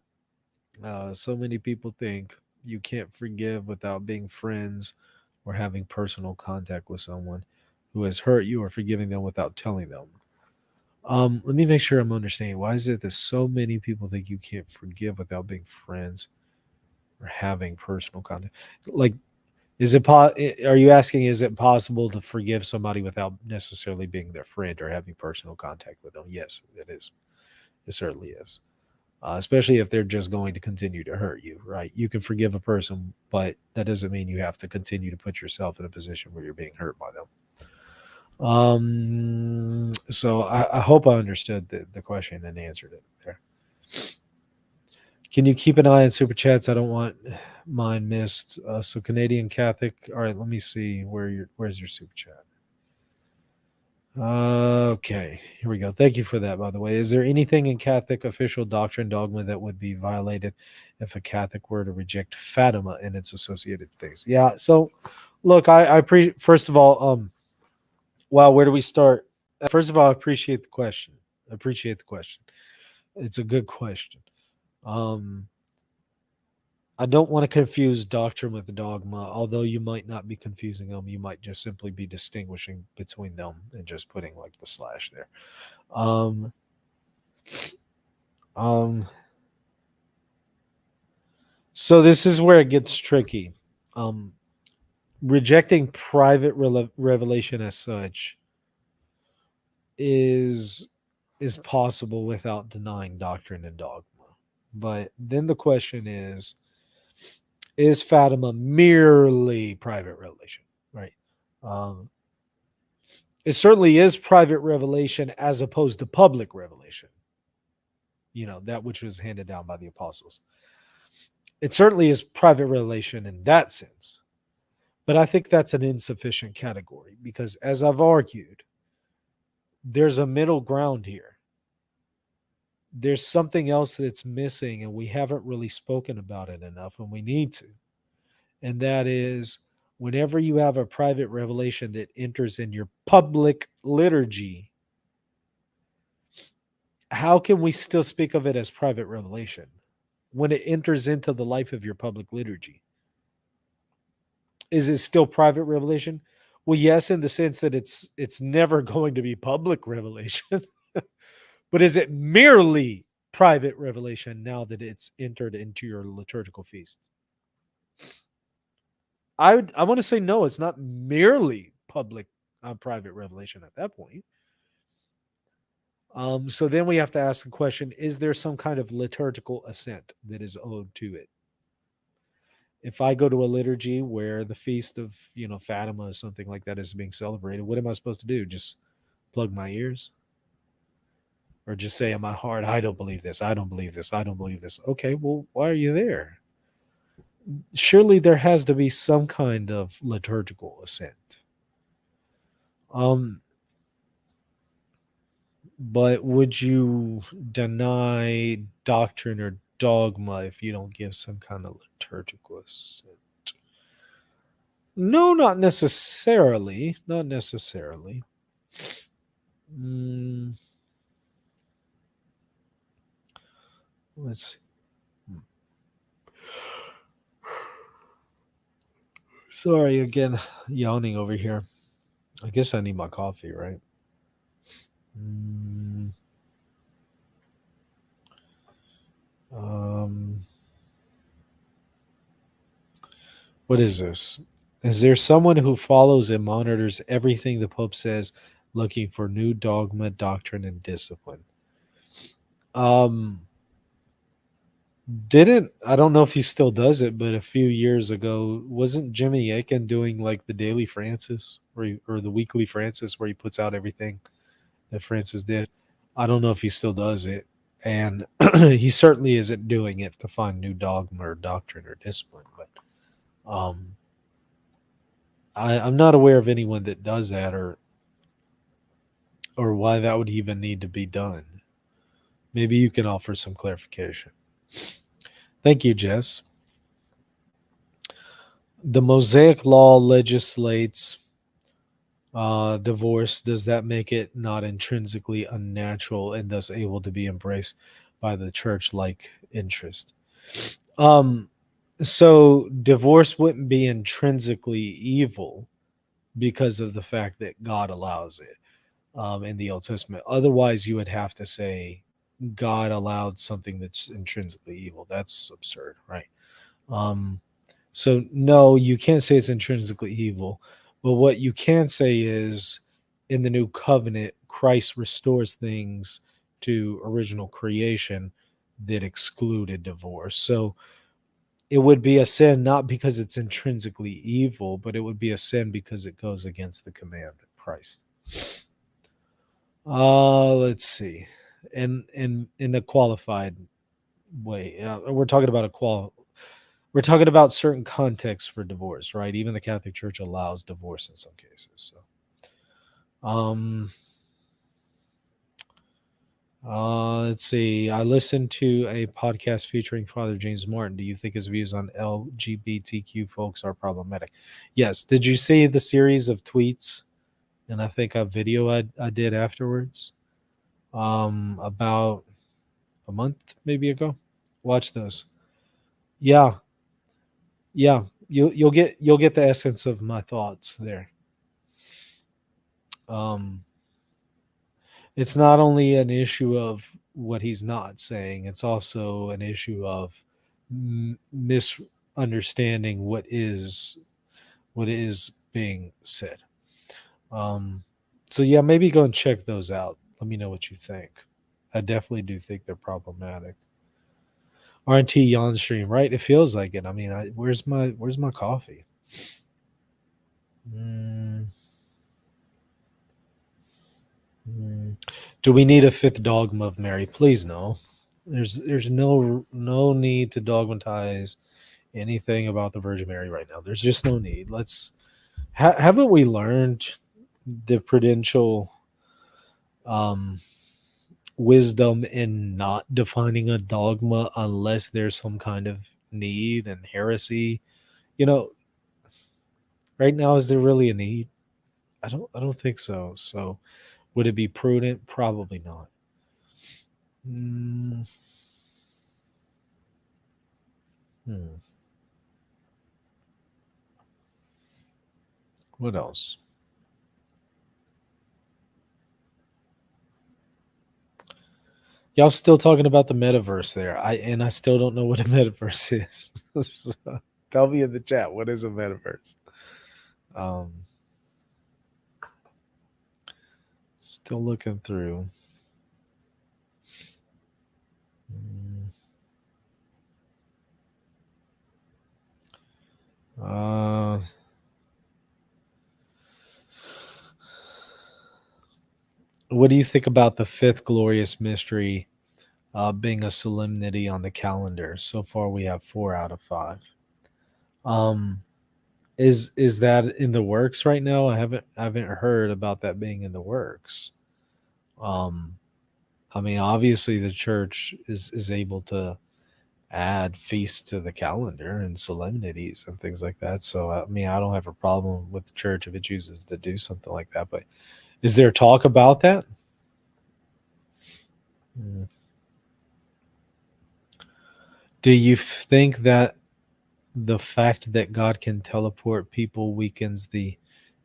so many people think you can't forgive without being friends or having personal contact with someone who has hurt you, or forgiving them without telling them? Let me make sure I'm understanding. Why is it that so many people think you can't forgive without being friends or having personal contact? Like, are you asking, is it possible to forgive somebody without necessarily being their friend or having personal contact with them? Yes, it is. It certainly is. Especially if they're just going to continue to hurt you, right? You can forgive a person, but that doesn't mean you have to continue to put yourself in a position where you're being hurt by them. So I hope I understood the question and answered it there. Can you keep an eye on super chats? I don't want mine missed. So Canadian Catholic. All right, let me see where's your super chat. Okay, here we go. Thank you for that, by the way. Is there anything in Catholic official doctrine dogma that would be violated if a Catholic were to reject Fatima and its associated things? Yeah. So, look, I first of all, wow, where do we start? First of all, I appreciate the question. It's a good question. I don't want to confuse doctrine with dogma, although you might not be confusing them. You might just simply be distinguishing between them and just putting like the slash there. So this is where it gets tricky. Rejecting private revelation as such is possible without denying doctrine and dogma. But then the question is Fatima merely private revelation, right? It certainly is private revelation as opposed to public revelation, that which was handed down by the apostles. It certainly is private revelation in that sense. But I think that's an insufficient category because, as I've argued, there's a middle ground here. There's something else that's missing, and we haven't really spoken about it enough, and we need to. And that is, whenever you have a private revelation that enters in your public liturgy, how can we still speak of it as private revelation when it enters into the life of your public liturgy? Is it still private revelation? Well, yes, in the sense that it's never going to be public revelation. But is it merely private revelation now that it's entered into your liturgical feast? I want to say no, it's not merely public private revelation at that point. So then we have to ask the question, is there some kind of liturgical assent that is owed to it? If I go to a liturgy where the feast of, Fatima or something like that is being celebrated, what am I supposed to do? Just plug my ears? Or just say in my heart, I don't believe this, I don't believe this, I don't believe this. Okay, well, why are you there? Surely there has to be some kind of liturgical assent. But would you deny doctrine or dogma if you don't give some kind of liturgical assent? No, not necessarily. Not necessarily. Mm, let's see. Sorry again, yawning over here. I guess I need my coffee, right? Mm, um, what is this? Is there someone who follows and monitors everything the Pope says, looking for new dogma, doctrine, and discipline? Um, didn't I don't know if he still does it, but a few years ago, wasn't Jimmy Akin doing like the Daily Francis or the Weekly Francis, where he puts out everything that Francis did? I don't know if he still does it, and he certainly isn't doing it to find new dogma or doctrine or discipline. But um, I'm not aware of anyone that does that, or why that would even need to be done. Maybe you can offer some clarification. Thank you, Jess. The Mosaic Law legislates divorce. Does that make it not intrinsically unnatural and thus able to be embraced by the church like interest? Um, so divorce wouldn't be intrinsically evil because of the fact that God allows it in the Old Testament. Otherwise, you would have to say God allowed something that's intrinsically evil. That's absurd, right? Um, so no, you can't say it's intrinsically evil. But what you can say is in the new covenant, Christ restores things to original creation that excluded divorce. So it would be a sin not because it's intrinsically evil, but it would be a sin because it goes against the command of Christ. Let's see. In the qualified way, we're talking about we're talking about certain contexts for divorce, right? Even the Catholic Church allows divorce in some cases. So, let's see. I listened to a podcast featuring Father James Martin. Do you think his views on LGBTQ folks are problematic? Yes. Did you see the series of tweets and I think a video I did afterwards? About a month maybe ago. Watch those. Yeah, yeah. You'll get the essence of my thoughts there. Um, it's not only an issue of what he's not saying; it's also an issue of misunderstanding what is being said. Um, so yeah, maybe go and check those out. Let me know what you think. I definitely do think they're problematic. RNT yawn stream, right? It feels like it. I mean, where's my coffee? Mm, mm. Do we need a fifth dogma of Mary? Please no. There's no need to dogmatize anything about the Virgin Mary right now. There's just no need. Haven't we learned the prudential um, wisdom in not defining a dogma unless there's some kind of need and heresy? You know, right now, is there really a need? I don't think so. So would it be prudent? Probably not. Mm, hmm. What else? Y'all still talking about the metaverse there. I still don't know what a metaverse is. So tell me in the chat, what is a metaverse? Um Still looking through. Mm, Uh what do you think about the fifth glorious mystery being a solemnity on the calendar? So far we have 4 out of 5. Um is that in the works right now? I haven't heard about that being in the works. Um I mean, obviously the church is able to add feasts to the calendar and solemnities and things like that. So I mean, I don't have a problem with the church if it chooses to do something like that. But is there talk about that? Hmm. Do you think that the fact that God can teleport people weakens the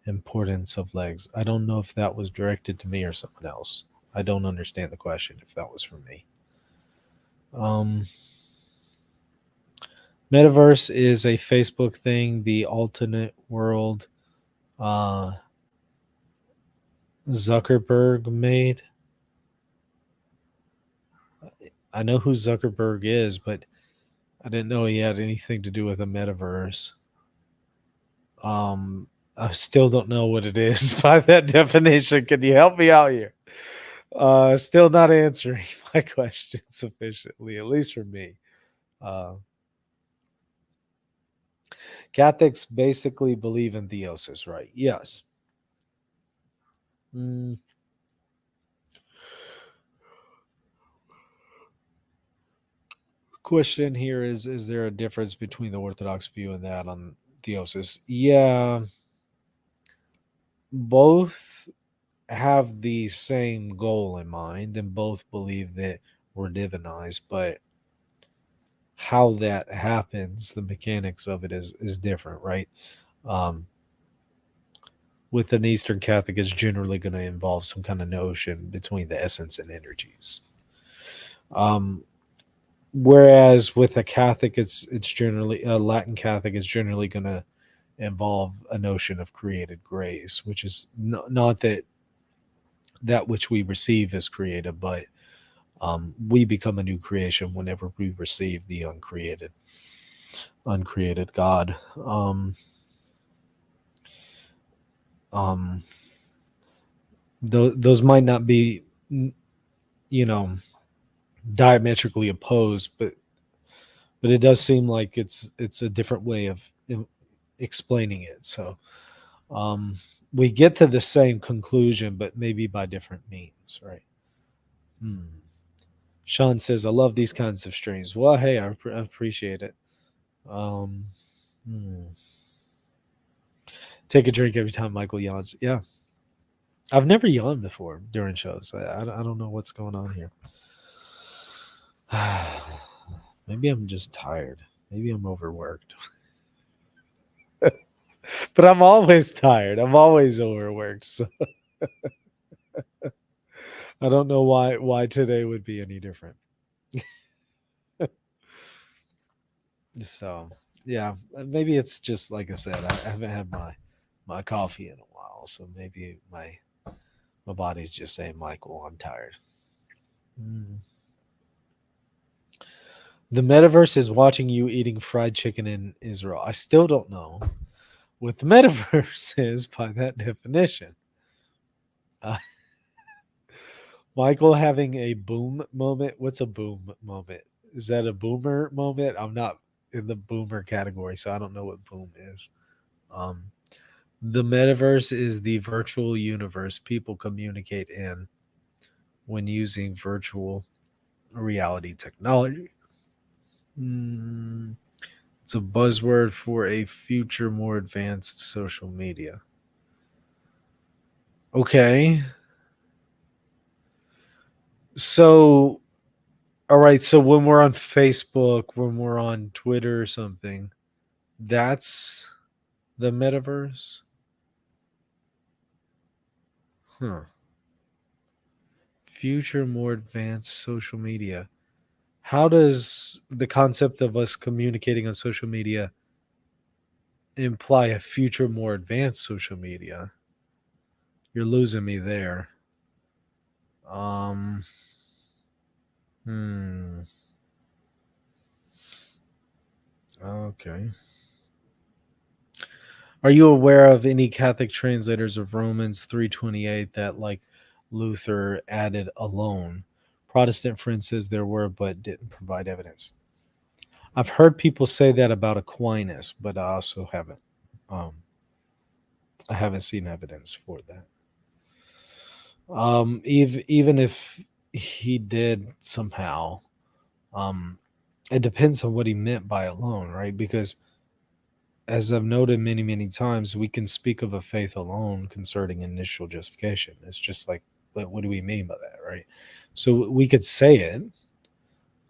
importance of legs? I don't know if that was directed to me or someone else. I don't understand the question if that was for me. Metaverse is a Facebook thing, the alternate world Zuckerberg made. I know who Zuckerberg is, but I didn't know he had anything to do with a metaverse. I still don't know what it is by that definition. Can you help me out here? Still not answering my question sufficiently, at least for me. Uh, Catholics basically believe in theosis, right? Yes. Mm, question here is there a difference between the Orthodox view and that on theosis? Yeah, both have the same goal in mind and both believe that we're divinized, but how that happens, the mechanics of it is different, right? Um, with an Eastern Catholic, is generally going to involve some kind of notion between the essence and energies. Um, Whereas with a Catholic, it's generally a Latin Catholic is generally going to involve a notion of created grace, which is not that which we receive is created, but we become a new creation whenever we receive the uncreated God. Um, those might not be, you know, diametrically opposed, but it does seem like it's a different way of explaining it. So um, we get to the same conclusion, but maybe by different means, right? Hmm. Sean says, "I love these kinds of streams." Well, hey, I appreciate it. Um, hmm. Take a drink every time Michael yawns. Yeah, I've never yawned before during shows. I don't know what's going on here. Maybe I'm just tired. Maybe I'm overworked. But I'm always tired. I'm always overworked. So I don't know why today would be any different. So yeah, maybe it's just like I said. I haven't had my coffee in a while, so maybe my body's just saying, Michael, I'm tired. Mm. The metaverse is watching you eating fried chicken in Israel. I still don't know what the metaverse is by that definition. Uh, Michael having a boom moment. What's a boom moment? Is that a boomer moment? I'm not in the boomer category, so I don't know what boom is. Um, the metaverse is the virtual universe people communicate in when using virtual reality technology. Mm, it's a buzzword for a future more advanced social media. Okay. So, all right. So when we're on Facebook, when we're on Twitter or something, that's the metaverse? Huh. Future more advanced social media. How does the concept of us communicating on social media imply a future more advanced social media? You're losing me there. Um hmm. Okay. Are you aware of any Catholic translators of Romans 3:28 that like Luther added alone? Protestant friend says there were but didn't provide evidence. I've heard people say that about Aquinas, but I also haven't. Um, I haven't seen evidence for that. Even if he did somehow, um, it depends on what he meant by alone, right? Because as I've noted many, many times, we can speak of a faith alone concerning initial justification. It's just like, what do we mean by that, right? So we could say it.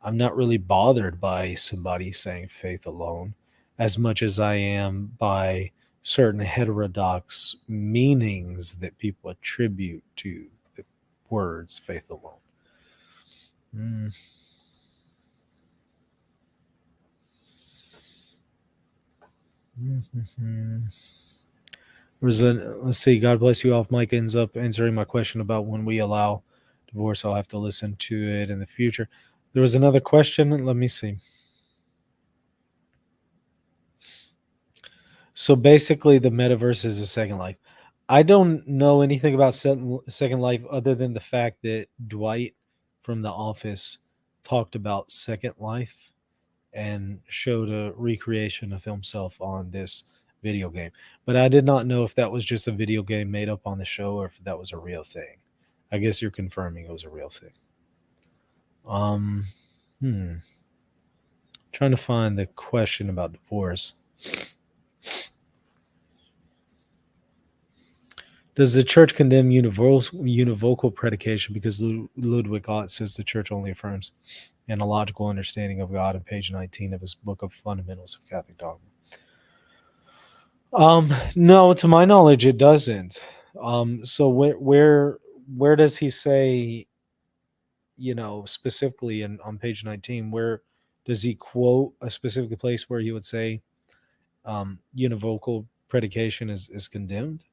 I'm not really bothered by somebody saying faith alone as much as I am by certain heterodox meanings that people attribute to the words faith alone. Mm. Mhm. Let's see. God bless you all. If Mike ends up answering my question about when we allow divorce, I'll have to listen to it in the future. There was another question. Let me see. So basically, the metaverse is a second life. I don't know anything about Second Life other than the fact that Dwight from The Office talked about Second Life and showed a recreation of himself on this video game. But I did not know if that was just a video game made up on the show or if that was a real thing. I guess you're confirming it was a real thing. Um, hmm. Trying to find the question about divorce. Does the church condemn univocal predication? Because Ludwig Ott says the church only affirms an illogical understanding of God on page 19 of his book of Fundamentals of Catholic Dogma. No, to my knowledge, it doesn't. So where does he say, specifically on page 19, where does he quote a specific place where he would say univocal predication is condemned?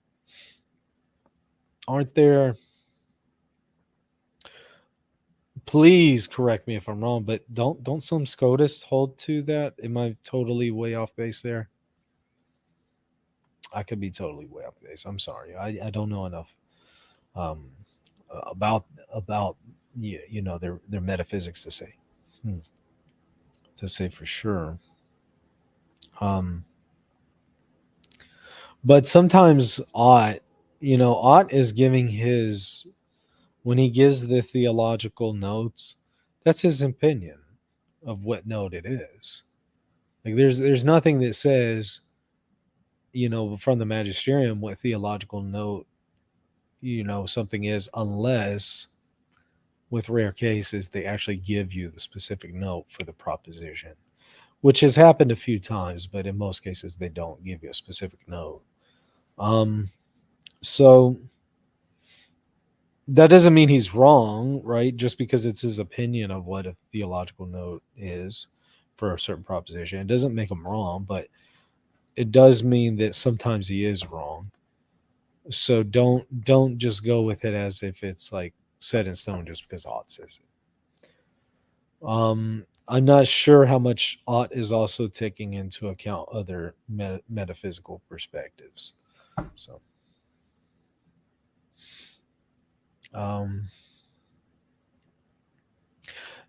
Aren't there? Please correct me if I'm wrong, but don't some SCOTUS hold to that? Am I totally way off base there? I could be totally way off base. I'm sorry. I don't know enough um, about their metaphysics to say for sure. Um, but sometimes Ott is giving his when he gives the theological notes. That's his opinion of what note it is. Like there's nothing that says from the magisterium what theological note something is unless with rare cases they actually give you the specific note for the proposition, which has happened a few times, but in most cases they don't give you a specific note. So that doesn't mean he's wrong, right? Just because it's his opinion of what a theological note is for a certain proposition, it doesn't make him wrong, but it does mean that sometimes he is wrong. So don't just go with it as if it's like set in stone just because Ott says it. I'm not sure how much Ott is also taking into account other metaphysical perspectives. So, um,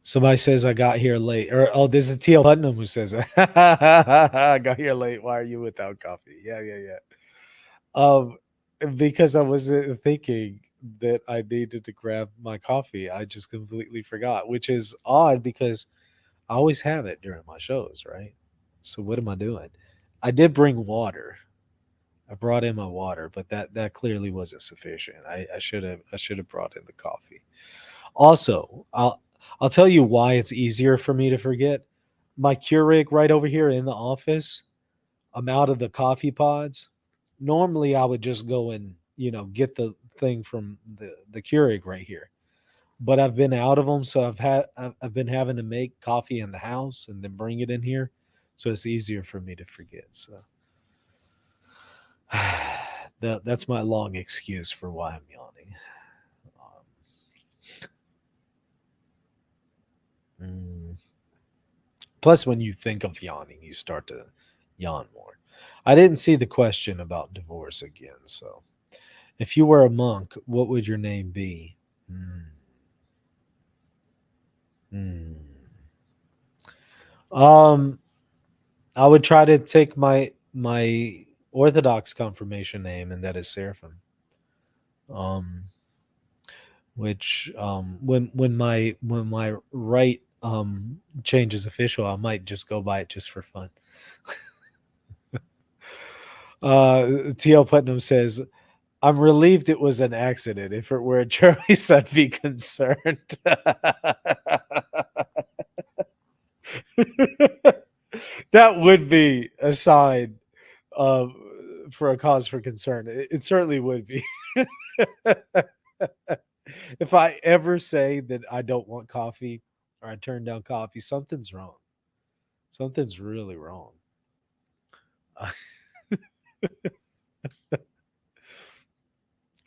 somebody says I got here late, or this is T.L. Putnam who says I got here late. Why are you without coffee? Yeah. Because I was thinking that I needed to grab my coffee. I just completely forgot, which is odd because I always have it during my shows, right? So what am I doing? I did bring water. I brought in my water, but that clearly wasn't sufficient. I should have brought in the coffee. Also, I'll tell you why it's easier for me to forget. My Keurig right over here in the office, I'm out of the coffee pods. Normally, I would just go and get the thing from the Keurig right here, but I've been out of them, so I've been having to make coffee in the house and then bring it in here, so it's easier for me to forget. So that's my long excuse for why I'm yawning. Mm. Plus, when you think of yawning, you start to yawn more. I didn't see the question about divorce again, so if you were a monk, what would your name be? Mm. Mm. Um, I would try to take my Orthodox confirmation name, and that is Seraphim. Which when my right change is official, I might just go buy it just for fun. TL Putnam says, I'm relieved it was an accident. If it were a choice, I'd be concerned. That would be a sign for a cause for concern. It certainly would be. If I ever say that I don't want coffee or I turn down coffee, something's wrong. Something's really wrong.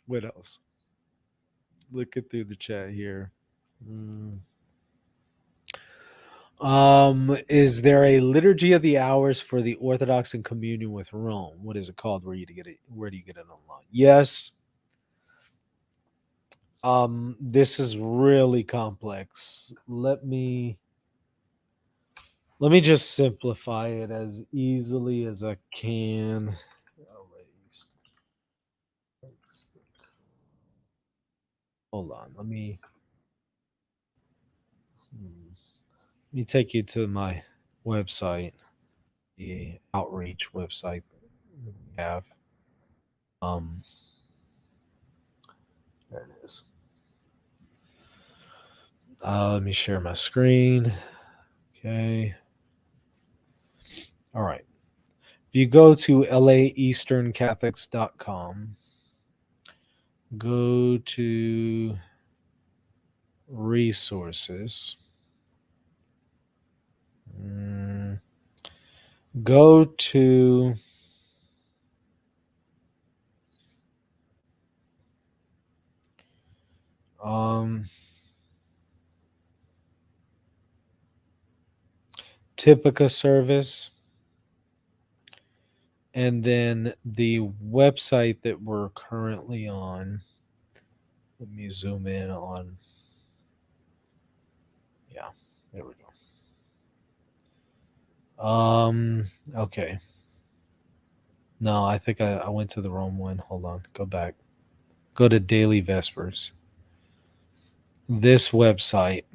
What else? Looking through the chat here. Is there a liturgy of the hours for the Orthodox in communion with Rome? What is it called? Where do you get it online? Yes. This is really complex. Let me just simplify it as easily as I can. Hold on. Let me take you to my website, the outreach website we have. There it is. Let me share my screen. Okay. All right. If you go to laeasterncatholics.com, go to resources. Go to Typica service, and then the website that we're currently on. Let me zoom in on. Yeah, there we go. Okay. No, I think I went to the wrong one. Hold on. Go back. Go to Daily Vespers. This website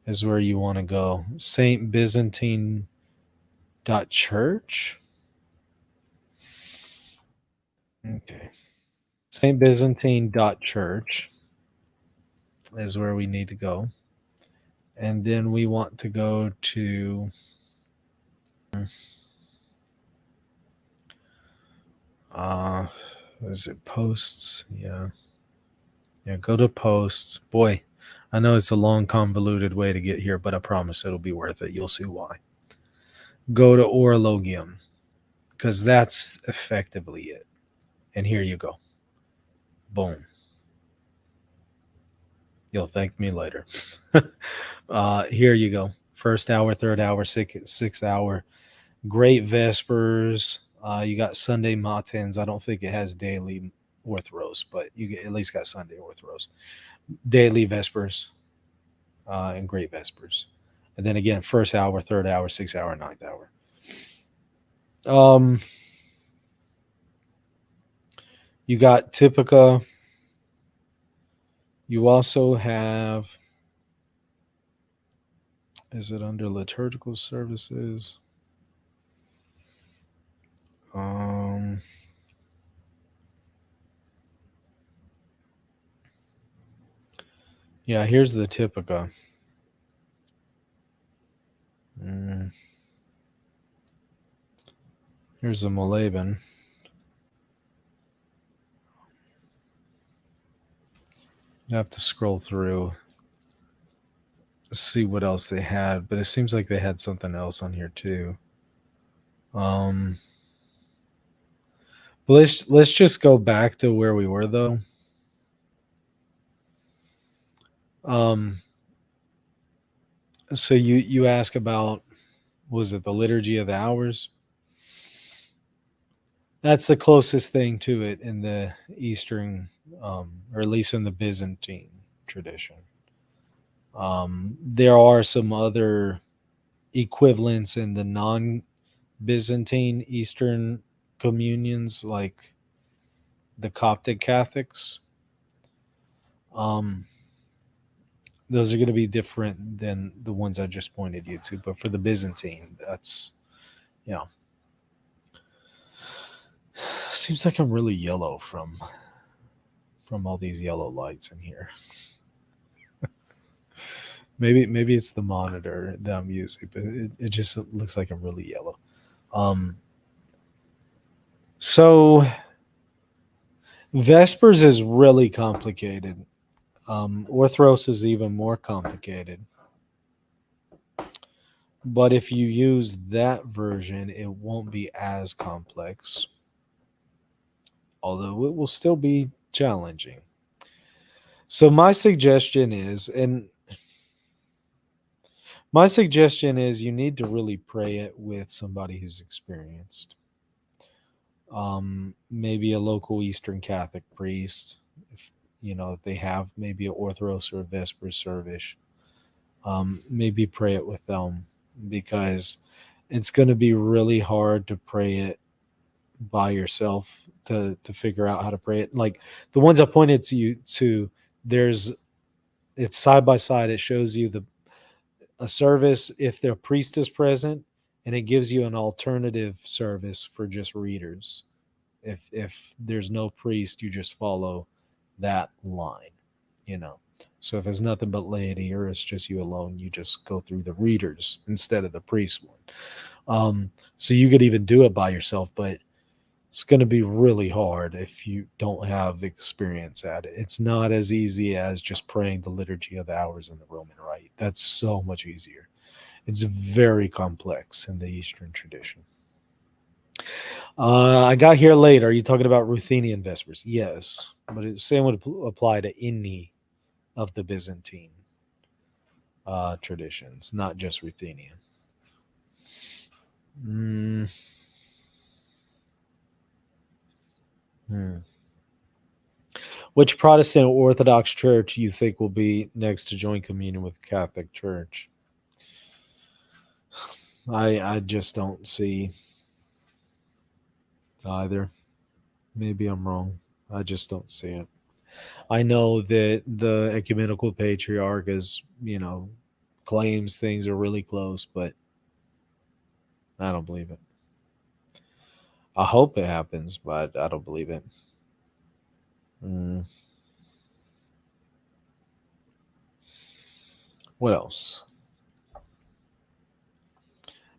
is where you want to go. St. Byzantine church. Okay. St. Byzantine church is where we need to go. And then we want to go to is it posts? Yeah, go to posts. Boy, I know it's a long, convoluted way to get here, but I promise it'll be worth it. You'll see why. Go to Orologium, because that's effectively it. And here you go. Boom. You'll thank me later. Here you go. First hour, third hour, sixth hour. Great Vespers. You got Sunday Matins. I don't think it has daily Orthros, but you at least got Sunday Orthros. Daily Vespers and Great Vespers. And then again, first hour, third hour, sixth hour, ninth hour. You got Typica. You also have, is it under liturgical services? Yeah, here's the Typica. Here's the Moleben. You have to scroll through, see what else they had, but it seems like they had something else on here too. But let's just go back to where we were though. So you ask about, was it the liturgy of the hours? That's the closest thing to it in the Eastern, or at least in the Byzantine tradition. There are some other equivalents in the non-Byzantine Eastern communions, like the Coptic Catholics. those are going to be different than the ones I just pointed you to. But for the Byzantine, that's, yeah. Seems like I'm really yellow from all these yellow lights in here. Maybe it's the monitor that I'm using, but it just looks like I'm really yellow. Um, so Vespers is really complicated. Orthros is even more complicated. But if you use that version, it won't be as complex, although it will still be challenging. So my suggestion is you need to really pray it with somebody who's experienced. Maybe a local Eastern Catholic priest, if if they have maybe an Orthodos or a Vesper service. Maybe pray it with them, because it's going to be really hard to pray it by yourself to figure out how to pray it. Like the ones I pointed to you to, there's it's side by side. It shows you a service if the priest is present, and it gives you an alternative service for just readers. If there's no priest, you just follow that line, you know. So if it's nothing but laity or it's just you alone, you just go through the readers instead of the priest one. So you could even do it by yourself, but it's going to be really hard if you don't have experience at it. It's not as easy as just praying the Liturgy of the Hours in the Roman Rite. That's so much easier. It's very complex in the Eastern tradition. I got here late. Are you talking about Ruthenian Vespers? Yes, but the same would apply to any of the Byzantine traditions, not just Ruthenian. Mm. Hmm. Which Protestant Orthodox church you think will be next to join communion with the Catholic Church? I just don't see either. Maybe I'm wrong. I just don't see it. I know that the ecumenical patriarch is, claims things are really close, but I don't believe it. I hope it happens, but I don't believe it. Mm. What else?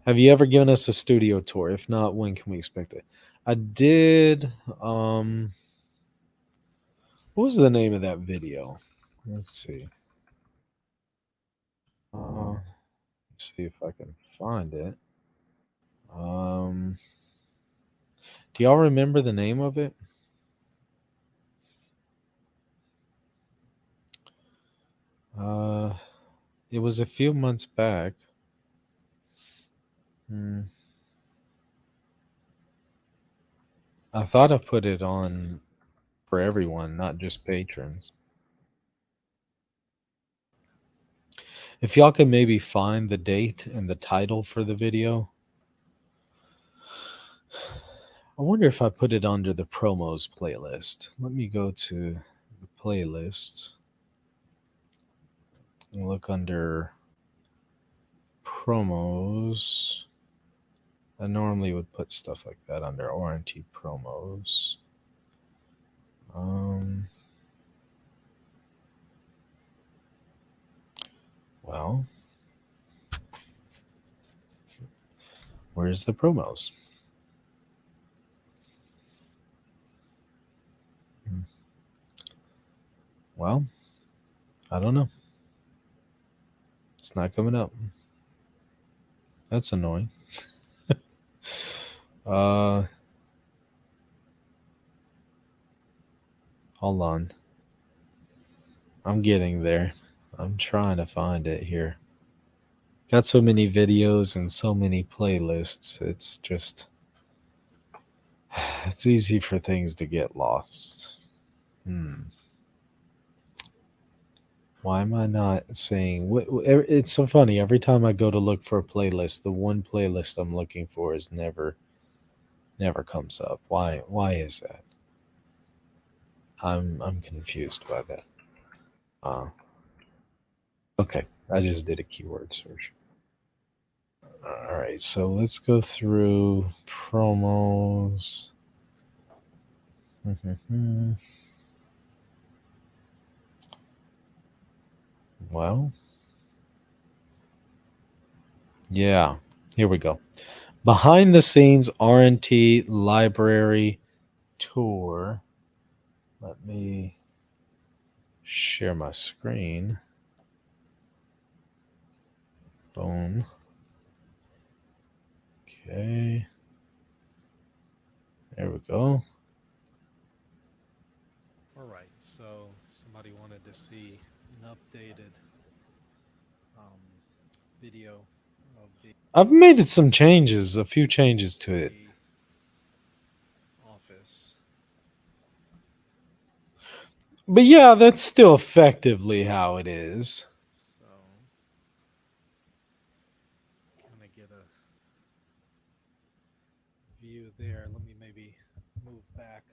Have you ever given us a studio tour? If not, when can we expect it? I did. What was the name of that video? Let's see. Let's see if I can find it. Do y'all remember the name of it? It was a few months back. I thought I put it on for everyone, not just patrons. If y'all can maybe find the date and the title for the video. I wonder if I put it under the promos playlist. Let me go to the playlist and look under promos. I normally would put stuff like that under RNT promos. Well, where's the promos? Well, I don't know. It's not coming up. That's annoying. Hold on. I'm getting there. I'm trying to find it here. Got so many videos and so many playlists. It's just, it's easy for things to get lost. Why am I not saying? It's so funny. Every time I go to look for a playlist, the one playlist I'm looking for is never comes up. Why is that? I'm confused by that. Okay, I just did a keyword search. All right, so let's go through promos. Well, yeah, here we go. Behind the scenes R&T library tour. Let me share my screen. Boom. Okay. There we go. All right. So somebody wanted to see an updated video of the. I've made it some changes, a few changes to it. Office. But yeah, that's still effectively how it is. So, kind of get a view there. Let me maybe move back.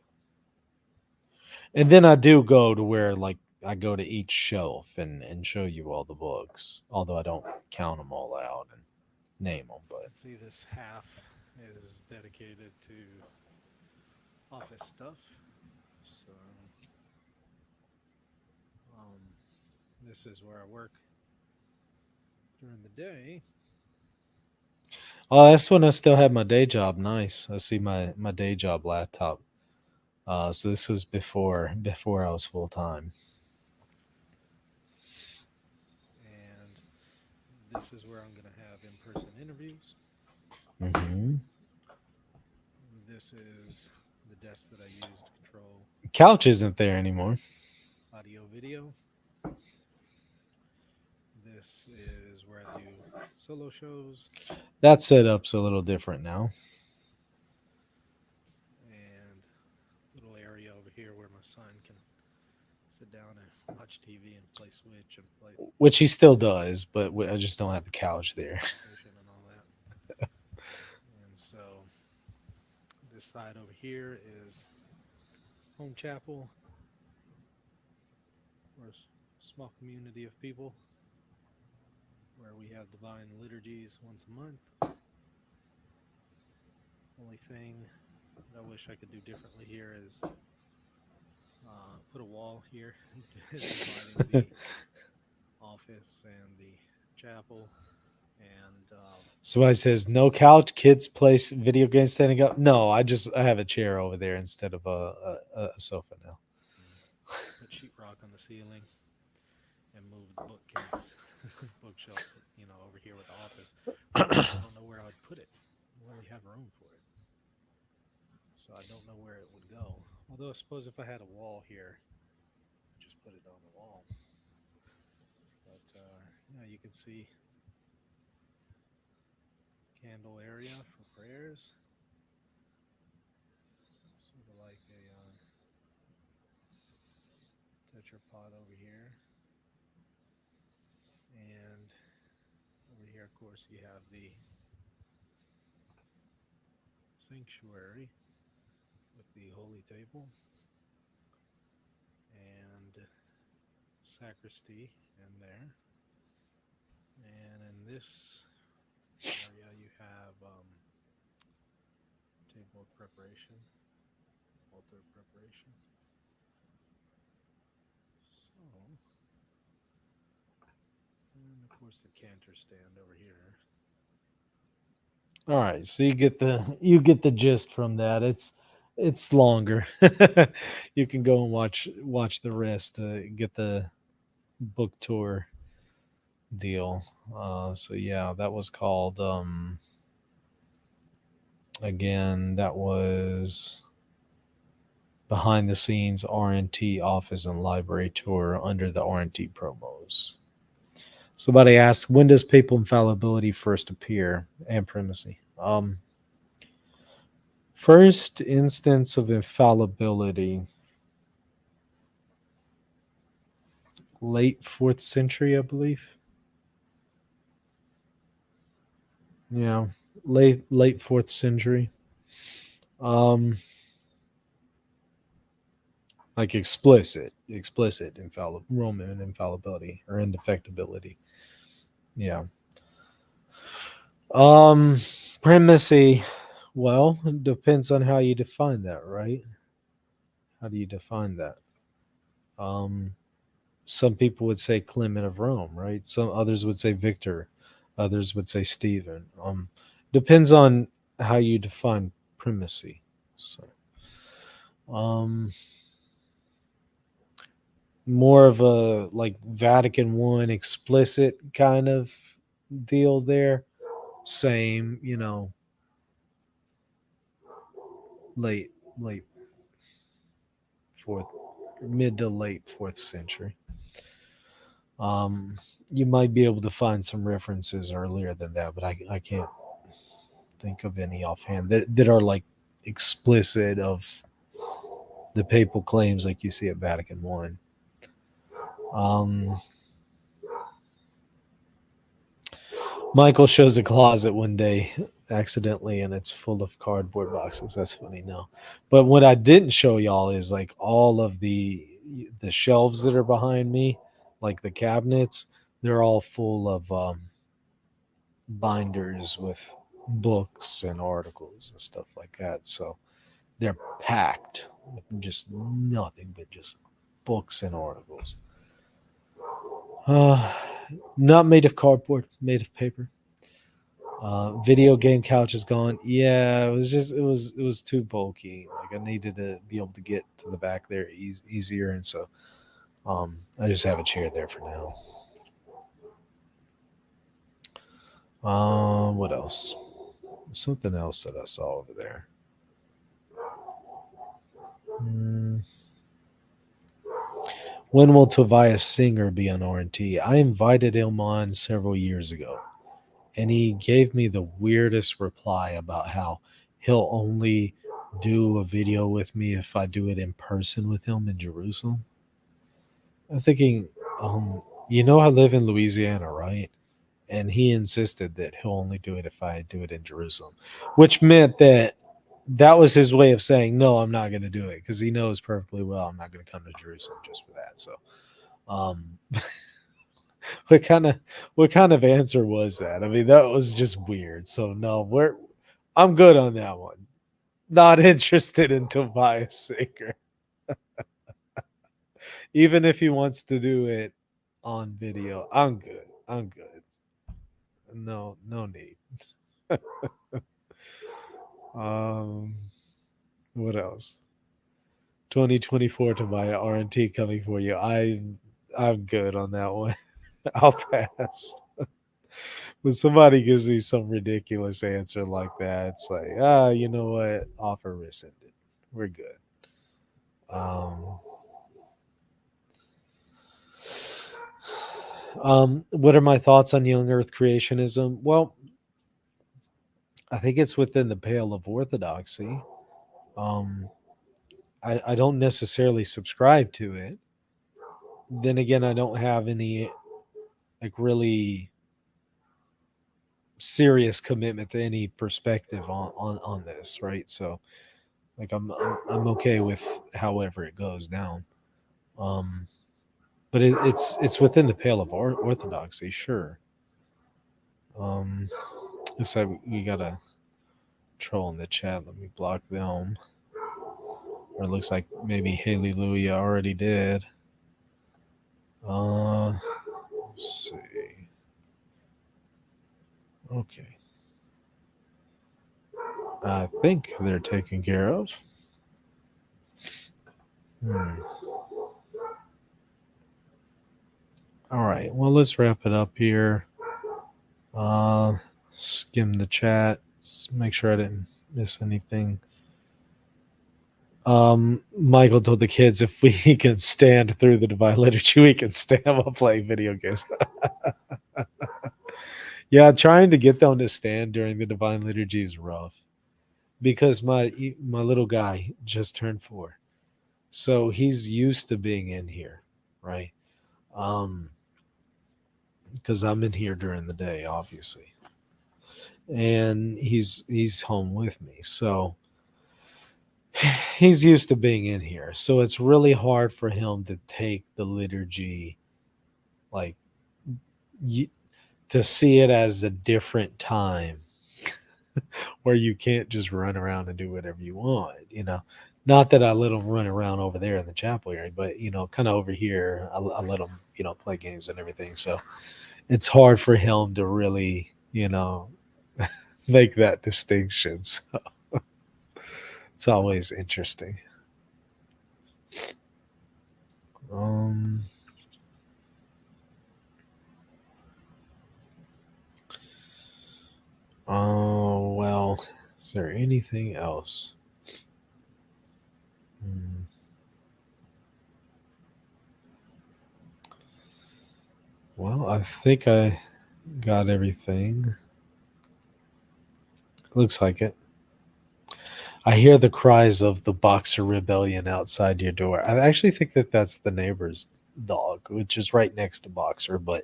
And then I do go to where, like, I go to each shelf and show you all the books, although I don't count them all out and name them. But see, this half is dedicated to office stuff. So, this is where I work during the day. Oh, that's when I still had my day job. Nice. I see my day job laptop. So this was before I was full time. And this is where I'm going to have in-person interviews. Mm-hmm. This is the desk that I use to control. Couch isn't there anymore. Audio, video. This is where I do solo shows. That setup's a little different now. And little area over here where my son can sit down and watch TV and play Switch and play. Which he still does, but I just don't have the couch there. And all that. And so this side over here is home chapel. We're a small community of people where we have divine liturgies once a month. Only thing that I wish I could do differently here is put a wall here dividing the office and the chapel. And somebody says no couch, kids play video games standing up. No, I have a chair over there instead of a sofa now. Put sheetrock on the ceiling and move the bookcase, bookshelves, over here with the office. I don't know where I would put it. I don't really have room for it, so I don't know where it would go. Although I suppose if I had a wall here, I'd just put it on the wall. But you can see candle area for prayers. Sort of like a tetrapod over here. And over here, of course, you have the sanctuary with the holy table and sacristy in there. And in this area, you have table of preparation, altar of preparation. So, and of course the cantor stand over here. All right, so you get the gist from that. It's longer. You can go and watch the rest. Get the book tour deal. So yeah, that was called. Again, that was behind the scenes R&T office and library tour under the R&T promos. Somebody asked, when does papal infallibility first appear and primacy? First instance of infallibility, late 4th century, I believe. Yeah, late 4th century. like explicit Roman infallibility or indefectibility. Yeah. Um, Primacy. Well, it depends on how you define that, right? How do you define that? Um, some people would say Clement of Rome, right? Some others would say Victor, others would say Stephen. Depends on how you define primacy. So, more of a like Vatican I explicit kind of deal there. Same, late late fourth, mid to late fourth century. You might be able to find some references earlier than that, but I can't think of any offhand that are like explicit of the papal claims like you see at Vatican I. Michael shows a closet one day accidentally and it's full of cardboard boxes. That's funny, no. But what I didn't show y'all is like all of the shelves that are behind me, like the cabinets, they're all full of binders with books and articles and stuff like that. So they're packed with just nothing but just books and articles. Not made of cardboard, made of paper. Video game couch is gone. Yeah, it was too bulky. Like I needed to be able to get to the back there easier, and so I just have a chair there for now. What else? Something else that I saw over there. When will Tobias Singer be on RNT? I invited him on several years ago, and he gave me the weirdest reply about how he'll only do a video with me if I do it in person with him in Jerusalem. I'm thinking, I live in Louisiana, right? And he insisted that he'll only do it if I do it in Jerusalem, which meant that was his way of saying, no, I'm not going to do it because he knows perfectly well I'm not going to come to Jerusalem just for that. So, what kind of answer was that? I mean, that was just weird. So no, I'm good on that one. Not interested in Tobias Singer. Even if he wants to do it on video, I'm good. I'm good. No need. What else? 2024 to my RNT coming for you. I'm good on that one. I'll pass. When somebody gives me some ridiculous answer like that, it's like, you know what? Offer rescinded. We're good. What are my thoughts on young Earth creationism? Well, I think it's within the pale of orthodoxy. I don't necessarily subscribe to it. Then again, I don't have any like really serious commitment to any perspective on this, right? So like I'm okay with however it goes down. But it's within the pale of orthodoxy, sure. So we got a troll in the chat. Let me block them. Or it looks like maybe Hallelujah already did. Let's see. Okay. I think they're taken care of. All right. Well, let's wrap it up here. Skim the chat. Make sure I didn't miss anything. Michael told the kids if we can stand through the Divine Liturgy, we can stand while playing video games. Yeah, trying to get them to stand during the Divine Liturgy is rough because my little guy just turned 4, so he's used to being in here, right? Because I'm in here during the day, obviously, and he's home with me, so he's used to being in here, so it's really hard for him to take the liturgy, like, to see it as a different time where you can't just run around and do whatever you want, Not that I let him run around over there in the chapel area, but kind of over here, I let him, play games and everything. So it's hard for him to really, make that distinction. So it's always interesting. Oh, well, is there anything else? Well, I think I got everything. Looks like it. I hear the cries of the Boxer Rebellion outside your door. I actually think that that's the neighbor's dog, which is right next to Boxer, but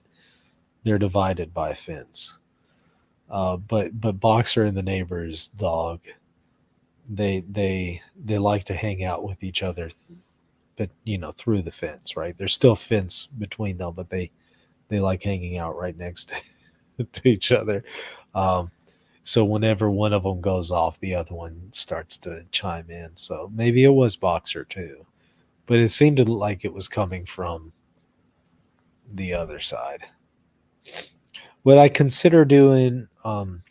they're divided by a fence. But Boxer and the neighbor's dog, they like to hang out with each other, but through the fence, right? There's still fence between them, but they like hanging out right next to each other. So whenever one of them goes off, the other one starts to chime in. So maybe it was Boxer too, but it seemed like it was coming from the other side. Would I consider doing an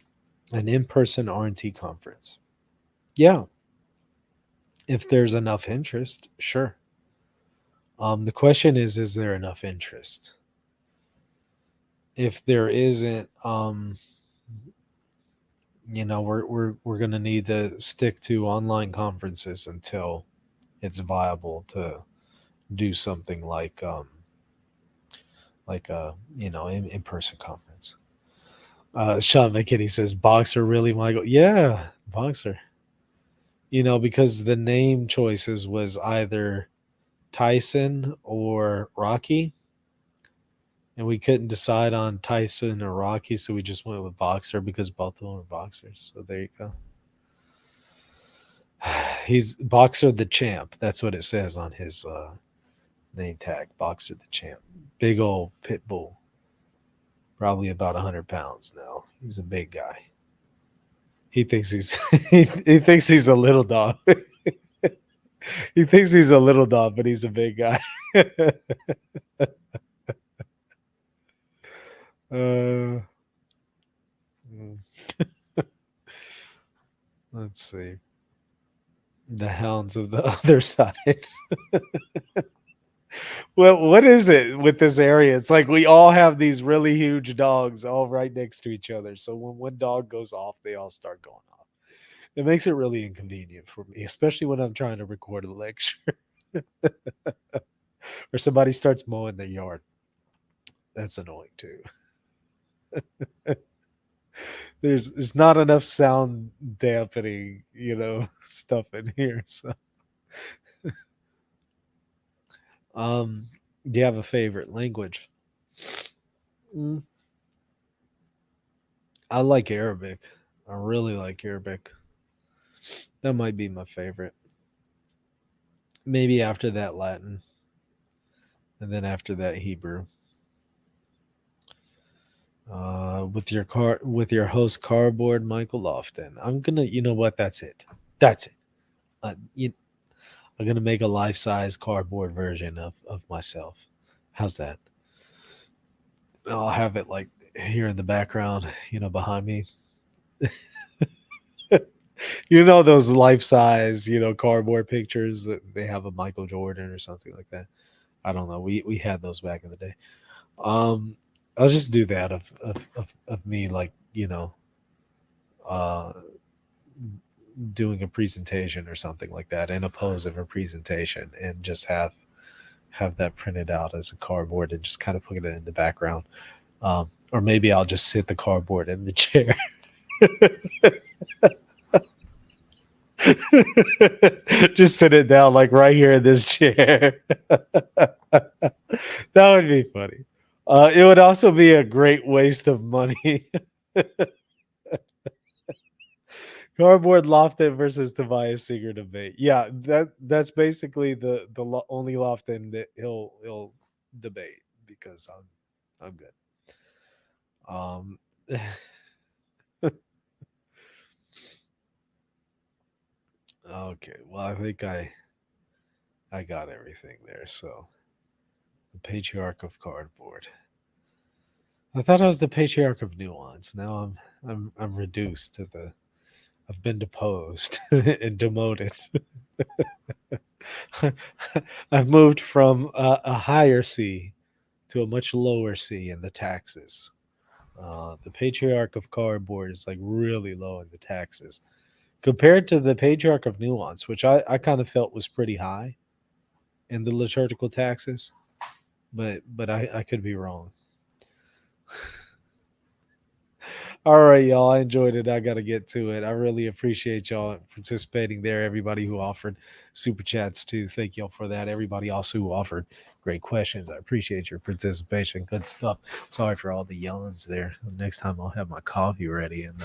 in-person R&T conference? Yeah, if there's enough interest, sure. The question is there enough interest? If there isn't, we're going to need to stick to online conferences until it's viable to do something like a in-person conference. Sean McKinney says, Boxer, really, Michael? Yeah, Boxer. Because the name choices was either Tyson or Rocky, and we couldn't decide on Tyson or Rocky, so we just went with Boxer because both of them are boxers. So there you go. He's Boxer the Champ. That's what it says on his name tag. Boxer the Champ. Big old pit bull. Probably about 100 pounds now. He's a big guy. He thinks he's he thinks he's a little dog. He thinks he's a little dog, but he's a big guy. Let's see. The hounds of the other side. Well, what is it with this area? It's like we all have these really huge dogs all right next to each other. So when one dog goes off, they all start going off. It makes it really inconvenient for me, especially when I'm trying to record a lecture. Or somebody starts mowing their yard. That's annoying too. There's not enough sound dampening, stuff in here. So do you have a favorite language? I like Arabic. I really like Arabic. That might be my favorite. Maybe after that Latin. And then after that Hebrew. With your host cardboard, Michael Lofton. I'm gonna, you know what? That's it. I'm gonna make a life-size cardboard version of myself. How's that? I'll have it like here in the background, behind me. Those life-size, cardboard pictures that they have of Michael Jordan or something like that. I don't know. We had those back in the day. I'll just do that of me, like, doing a presentation or something like that, in a pose of a presentation, and just have that printed out as a cardboard and just kind of put it in the background. Or maybe I'll just sit the cardboard in the chair. Just sit it down like right here in this chair. That would be funny. It would also be a great waste of money. Cardboard Lofton versus Tobias Singer debate. Yeah, that's basically the only Lofton that he'll debate because I'm good. Okay, well I think I got everything there. So the Patriarch of Cardboard. I thought I was the Patriarch of Nuance. Now I'm reduced to the. I've been deposed and demoted. I've moved from a higher C to a much lower C in the taxes. The Patriarch of Cardboard is like really low in the taxes compared to the Patriarch of Nuance, which I kind of felt was pretty high in the liturgical taxes, but I could be wrong. All right, y'all. I enjoyed it. I got to get to it. I really appreciate y'all participating there. Everybody who offered super chats too. Thank y'all for that. Everybody also who offered great questions. I appreciate your participation. Good stuff. Sorry for all the yawns there. Next time I'll have my coffee ready and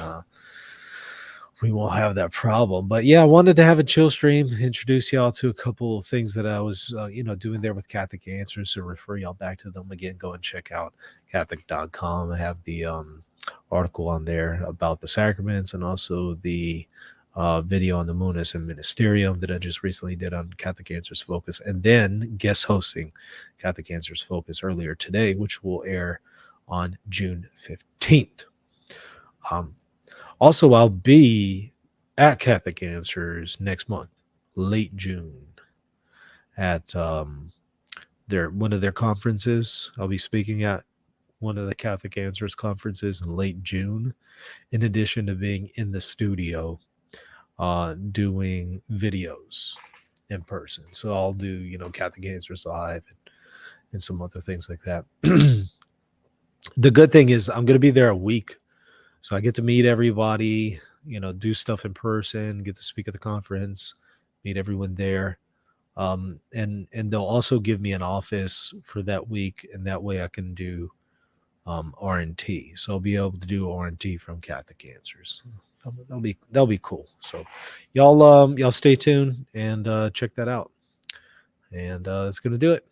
we won't have that problem. But yeah, I wanted to have a chill stream, introduce y'all to a couple of things that I was, doing there with Catholic Answers. So refer y'all back to them again. Go and check out Catholic.com. I have the article on there about the sacraments and also the video on the Munus and Magisterium that I just recently did on Catholic Answers Focus, and then guest hosting Catholic Answers Focus earlier today, which will air on June 15th. Also, I'll be at Catholic Answers next month, late June, at one of their conferences. I'll be speaking at one of the Catholic Answers conferences in late June, in addition to being in the studio doing videos in person. So I'll do, Catholic Answers Live and some other things like that. The good thing is I'm going to be there a week. So I get to meet everybody, do stuff in person, get to speak at the conference, meet everyone there. And they'll also give me an office for that week. And that way I can do R&T. So I'll be able to do R&T from Catholic Answers. That'll be cool. So y'all stay tuned and check that out. And that's going to do it.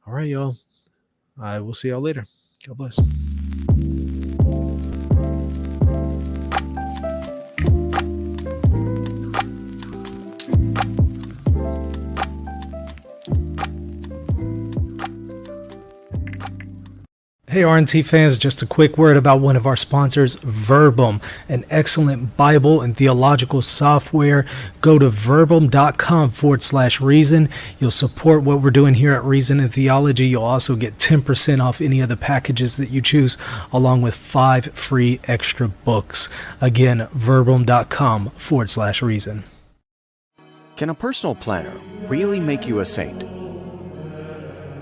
All right, y'all. I will see y'all later. God bless.
Hey RNT fans, just a quick word about one of our sponsors, Verbum, an excellent Bible and theological software. Go to verbum.com/reason. You'll support what we're doing here at Reason and Theology. You'll also get 10% off any of the packages that you choose, along with 5 free extra books. Again, verbum.com/reason.
Can a personal planner really make you a saint?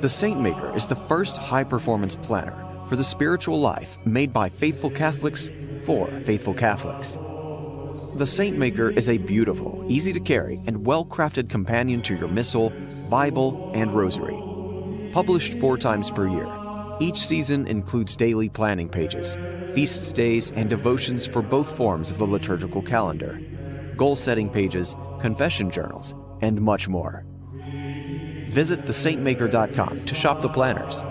The Saint Maker is the first high-performance planner for the spiritual life made by faithful Catholics for faithful Catholics. The Saint Maker is a beautiful, easy-to-carry, and well-crafted companion to your Missal, Bible, and Rosary. Published 4 times per year, each season includes daily planning pages, feast days, and devotions for both forms of the liturgical calendar, goal-setting pages, confession journals, and much more. Visit thesaintmaker.com to shop the planners.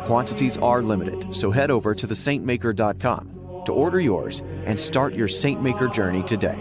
Quantities are limited, so head over to thesaintmaker.com to order yours and start your Saint Maker journey today.